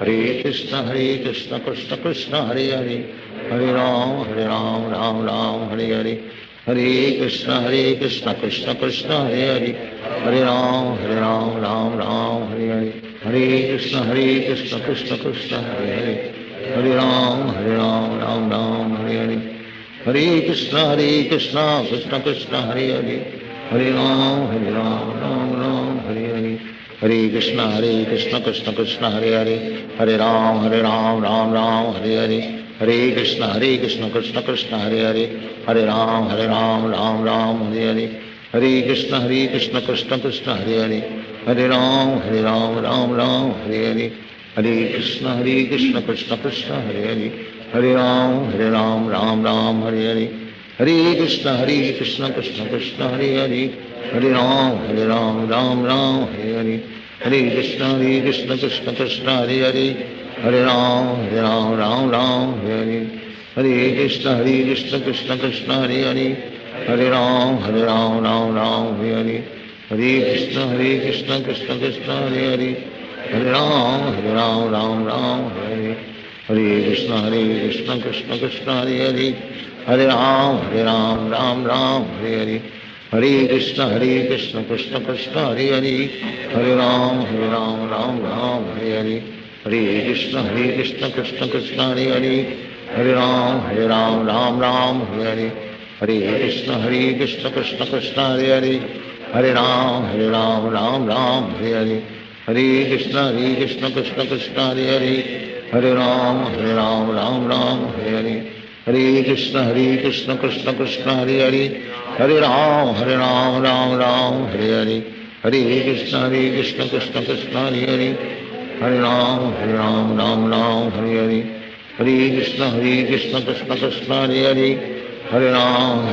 Hare Krishna Krishna Krishna Hare Hare Hare Ram Ram Hare Hare Hare Krishna Krishna Krishna Hare Hare Hare Ram Ram Hare Hare Krishna Krishna Krishna Hare Hare Ram Ram Ram Hare Hare Hare Krishna Krishna Krishna Hare Hare Hare Ram Ram Ram Hare Hare Hare Krishna Krishna Krishna Hare Hare Hare Ram Ram Ram Hare Hare Hare Krishna Krishna Krishna Hare Hare Hare Ram Ram Ram Hare Hare Hare Krishna Krishna Krishna Hare Hare Hare Ram Ram Ram Hare Hare Hare Krishna Krishna Krishna Hare Hare Hare Ram Ram Ram Hare Hare Hare Krishna Krishna Krishna Hare Hare Hare Ram Ram Ram Hare Hare Hare Krishna Krishna Krishna Hare Hare Hare Ram Ram Ram Hare Hare Hare Krishna Krishna Krishna Hare Hare Hare Ram Ram Ram Hare Hare Hare Krishna Krishna Krishna Hare Hare Hare Ram Ram Ram Hare Hare Hare Krishna Krishna Krishna Hare Hare Hare Ram Ram Ram Hare Hare Hare Krishna Krishna Krishna Hare Hare Hare Ram Ram Ram Hare Hare Hare Krishna Krishna Krishna Hare Hare Hare Ram Ram Ram Hare Hare Hare Krishna Krishna Krishna Hare Hare Hare Ram Ram Ram Hare Hare Hare Krishna Krishna Krishna Hare Hare Hare Ram Ram Ram Hare Hare Hare Krishna Krishna Krishna Hare Hare Hare Ram Ram Ram Hare Hare Hare Krishna Krishna Krishna Hare Hare Hare Ram Ram Ram Hare Hare Hare Krishna Krishna Krishna Hare Hare Hare Ram Ram Ram Hare Hare Hare Krishna Krishna Krishna Hare Hare Hare Ram Ram Ram Hare Hare Hare Krishna Krishna Krishna Hare Hare Hare Ram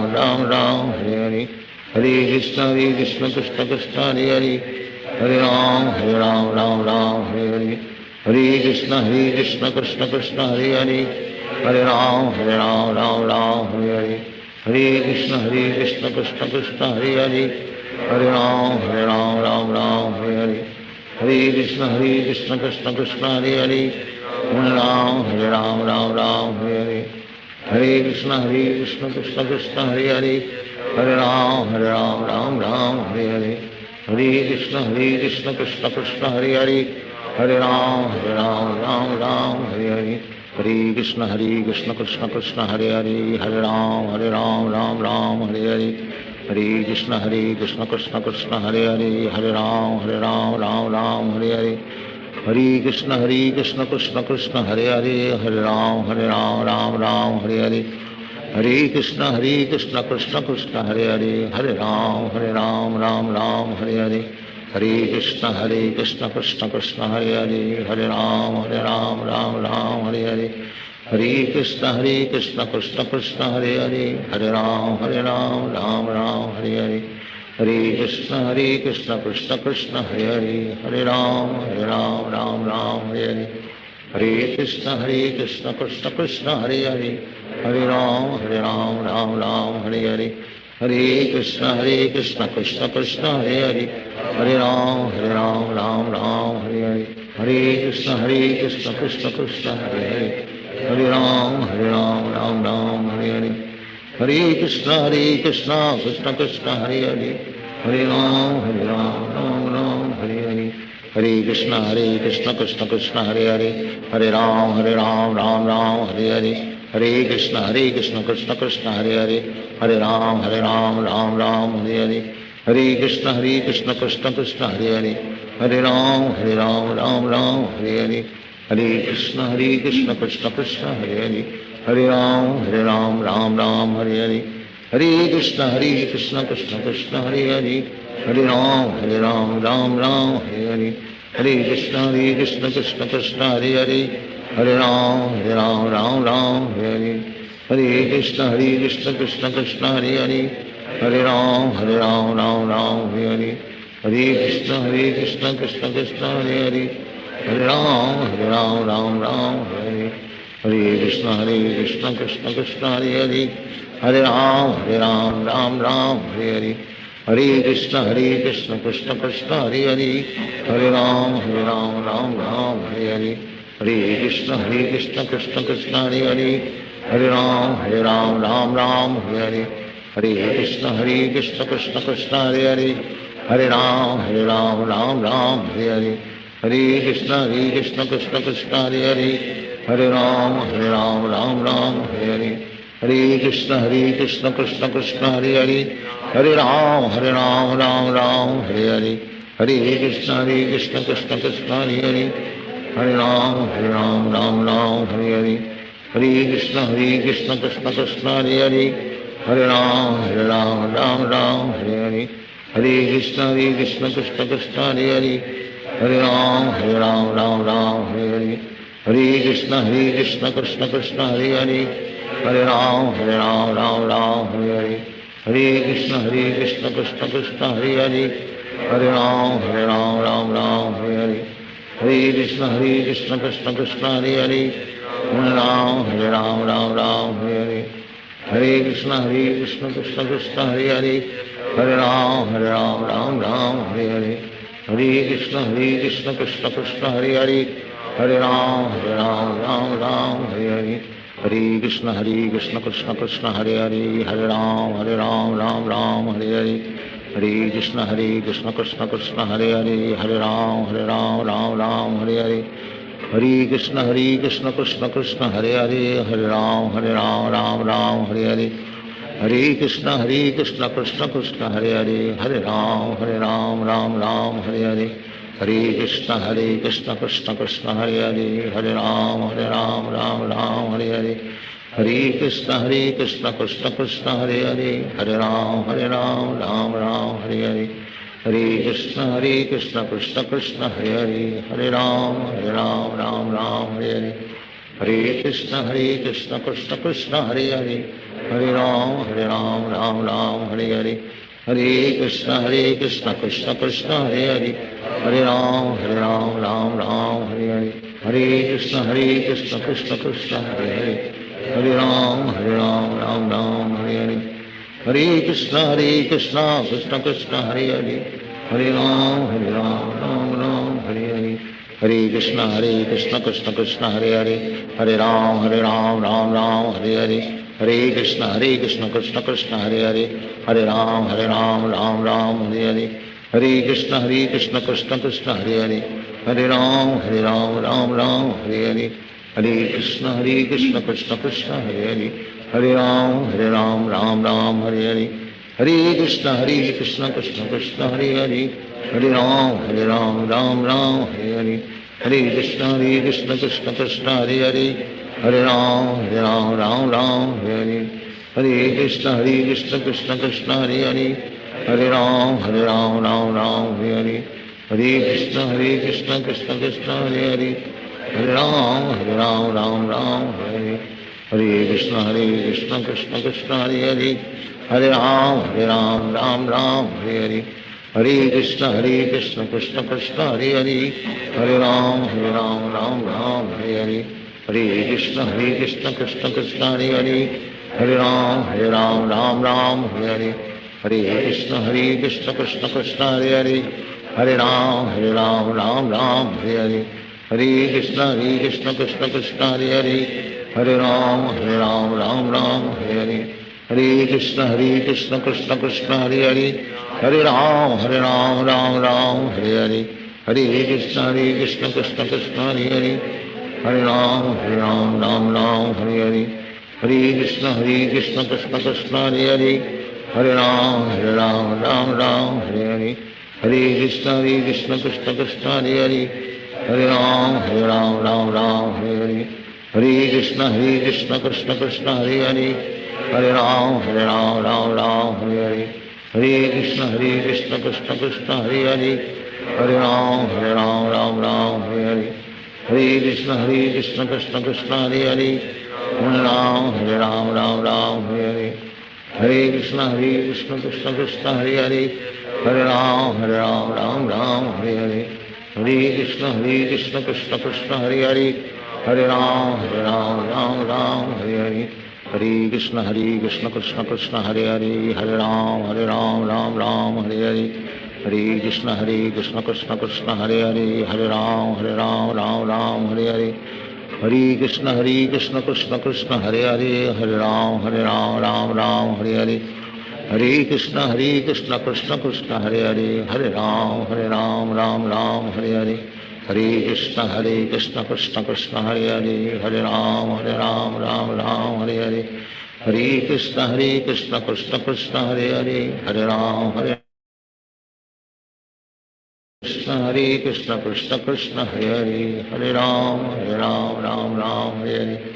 Ram Ram Hare Hare Hare Krishna Krishna Krishna Hare Hare Hare Ram Ram Ram Hare Hare Hare Krishna Krishna Krishna Hare Hare Hare Ram Ram Ram Hare Hare Hare Krishna Krishna Krishna Hare Hare Hare Ram Ram Ram Hare Hare Hare Krishna Krishna Krishna Hare Hare Hare Ram Ram Ram Hare Hare Hare Krishna Krishna Krishna Hare Hare Hare Ram Ram Ram Hare Hare Hare Krishna Krishna Krishna Hare Hare Hare Ram Ram Ram Hare Hare Hare Krishna Krishna Krishna Hare Hare Hare Ram Ram Ram Hare Hare Hare Krishna Krishna Krishna Hare Hare Hare Ram Ram Ram Hare Hare Hare Krishna Krishna Krishna Hare Hare Hare Ram Ram Ram Hare Hare Hare Krishna Krishna Krishna Hare Hare Hare Ram Ram Ram Hare Hare Hare Krishna Krishna Krishna Hare Hare Hare Ram Ram Ram Hare Hare Hare Krishna Krishna Krishna Hare Hare Hare Ram Ram Ram Hare Hare Hare Krishna Krishna Krishna Hare Hare Hare Ram Ram Ram Hare Hare Hare Krishna Krishna Krishna Hare Hare Hare Ram Ram Ram Hare Hare Hare Krishna Krishna Krishna Hare Hare Hare Ram Ram Ram Hare Hare Hare Krishna Krishna Krishna Hare Hare Hare Ram Ram Ram Hare Hare Hare Krishna Krishna Krishna Hare Hare Hare Ram Ram Ram Hare Hare Hare Krishna Krishna Krishna Hare Hare Hare Ram Ram Ram Hare Hare Hare Krishna Krishna Krishna Hare Hare Hare Ram Ram Ram Hare Hare Hare Krishna Krishna Krishna Hare Hare Hare Ram Ram Ram Hare Hare Hare Krishna Krishna Krishna Hare Hare Hare Ram Ram Ram Hare Hare Hare Krishna Krishna Krishna Hare Hare Hare Ram Ram Ram Hare Hare Hare Krishna Krishna Krishna Hare Hare Hare Ram Ram Ram Hare Hare Hare Krishna Krishna Krishna Hare Hare Hare Ram Ram Ram Hare Hare Hare Krishna Krishna Krishna Hare Hare Hare Ram Ram Ram Hare Hare Hare Krishna Krishna Krishna Hare Hare Hare Ram Ram Ram Hare Hare Hare Krishna Krishna Krishna Hare Hare Hare Ram Ram Ram Hare Hare, Hare Krishna Krishna Krishna Hare Hare, Hare Ram Ram Ram Hare Hare, Hare Krishna Krishna Krishna Hare Hare, Hare Ram Ram Ram Hare Hare, Hare Krishna Krishna Krishna Hare Hare, Hare Ram Ram Ram Hare Hare, Hare Krishna Krishna Krishna Hare Hare, Hare Ram Ram Hare Hare, Hare Krishna Krishna Krishna Hare Hare, Hare Ram Ram Hare Hare, Hare Krishna Krishna Krishna Hare Hare, Hare Ram Ram Hare Hare, Hare Krishna Krishna Krishna Hare Hare, Hare Ram Ram Hare Hare, Hare Krishna Krishna Krishna Hare Hare, Hare Ram Ram Hare Hare, Hare Krishna Krishna Krishna Hare Hare, Hare Ram Ram Hare Hare, Hare Krishna Krishna Krishna Hare Hare, Hare Ram Ram Hare Hare, Hare Krishna Krishna Krishna Hare Hare, Hare Ram Ram Hare Hare, Hare Krishna Krishna Krishna Hare Hare, Hare Ram Ram Hare Hare, Hare Krishna Krishna Krishna Hare Hare, Hare Ram Ram Hare Hare, Hare Krishna Krishna Krishna Hare Hare, Hare Ram Ram Hare Hare, Hare Krishna Krishna Krishna Hare Hare, Hare Ram Ram Hare Hare, Hare Krishna Krishna Krishna Hare Hare, Hare Ram Ram Hare Hare, Hare Krishna Krishna Krishna Hare Hare, Hare Ram Ram Hare Hare, Hare Krishna Krishna Krishna Hare Hare, Hare Ram Ram Hare Hare, Hare Krishna Krishna Krishna Hare Hare, Hare Ram Ram Hare Hare, Hare Krishna Krishna Krishna Hare Hare, Hare Ram Ram Hare Hare, Hare Krishna Krishna Krishna Hare Hare, Hare Ram Ram Hare Hare, Hare Krishna Krishna Krishna Hare Hare, Hare Ram Ram Hare Hare, Hare Krishna Krishna Krishna Hare Hare, Hare Ram Ram Hare Hare, Hare Krishna Krishna Krishna Hare Hare, Hare Ram Ram Hare Hare, Hare Krishna Krishna Krishna Hare Hare, Hare Ram Ram Hare Hare, Hare Krishna Krishna Krishna Hare Hare, Hare Ram Ram Hare Hare, Hare Krishna Krishna Krishna Hare Hare, Hare Ram Ram Hare Hare, Hare Krishna Krishna Krishna Hare Hare, Hare Ram Ram Hare Hare, Hare Krishna Krishna Krishna Hare Hare, Hare Ram Ram Hare Hare, Hare Krishna Krishna Krishna Hare Hare, Hare Ram Ram Hare Hare, Hare Krishna Krishna Krishna Hare Hare, Hare Ram Ram Hare Hare, Hare Krishna Krishna Krishna Hare Hare, Hare Ram Ram Hare Hare, Hare Krishna Krishna Krishna Hare Hare, Hare Ram Ram Hare Hare, Hare Krishna Krishna Krishna Hare Hare, Hare Ram Ram Hare Hare, Hare Krishna Krishna Krishna Hare Hare, Hare Ram Ram Hare Hare, Hare Krishna Krishna Krishna Hare Hare, Hare Ram Ram Hare Hare, Hare Krishna Krishna Krishna Hare Hare, Hare Ram Ram Hare Hare, Hare Krishna Krishna Krishna Hare Hare, Hare Ram Ram Hare Hare, Hare Krishna Krishna Krishna Hare Hare, Hare Ram Hare Hare, Hare Krishna Krishna Krishna Hare Hare, Hare Ram Ram Hare Hare, Hare Krishna Krishna Krishna Hare Hare, Hare Ram Hare Hare, Hare Krishna Krishna Krishna Hare Hare, Hare Ram Hare Hare, Hare Krishna Krishna Krishna Hare Hare, Hare Ram Hare Hare, Hare Krishna Krishna Krishna Hare Hare, Hare Ram Hare Hare, Hare Krishna Krishna Krishna Hare Hare, Hare Ram Hare Hare, Hare Krishna Krishna Krishna Hare Hare, Hare Ram Ram Hare Hare, Hare Krishna Krishna Krishna Hare Hare Hare Ram Ram Ram Hare Hare Hare Krishna Krishna Krishna Hare Hare Ram Ram Ram Hare Hare Hare Krishna Krishna Krishna Hare Hare Ram Krishna Krishna Krishna Hare Hare Ram Ram Ram Hare Hare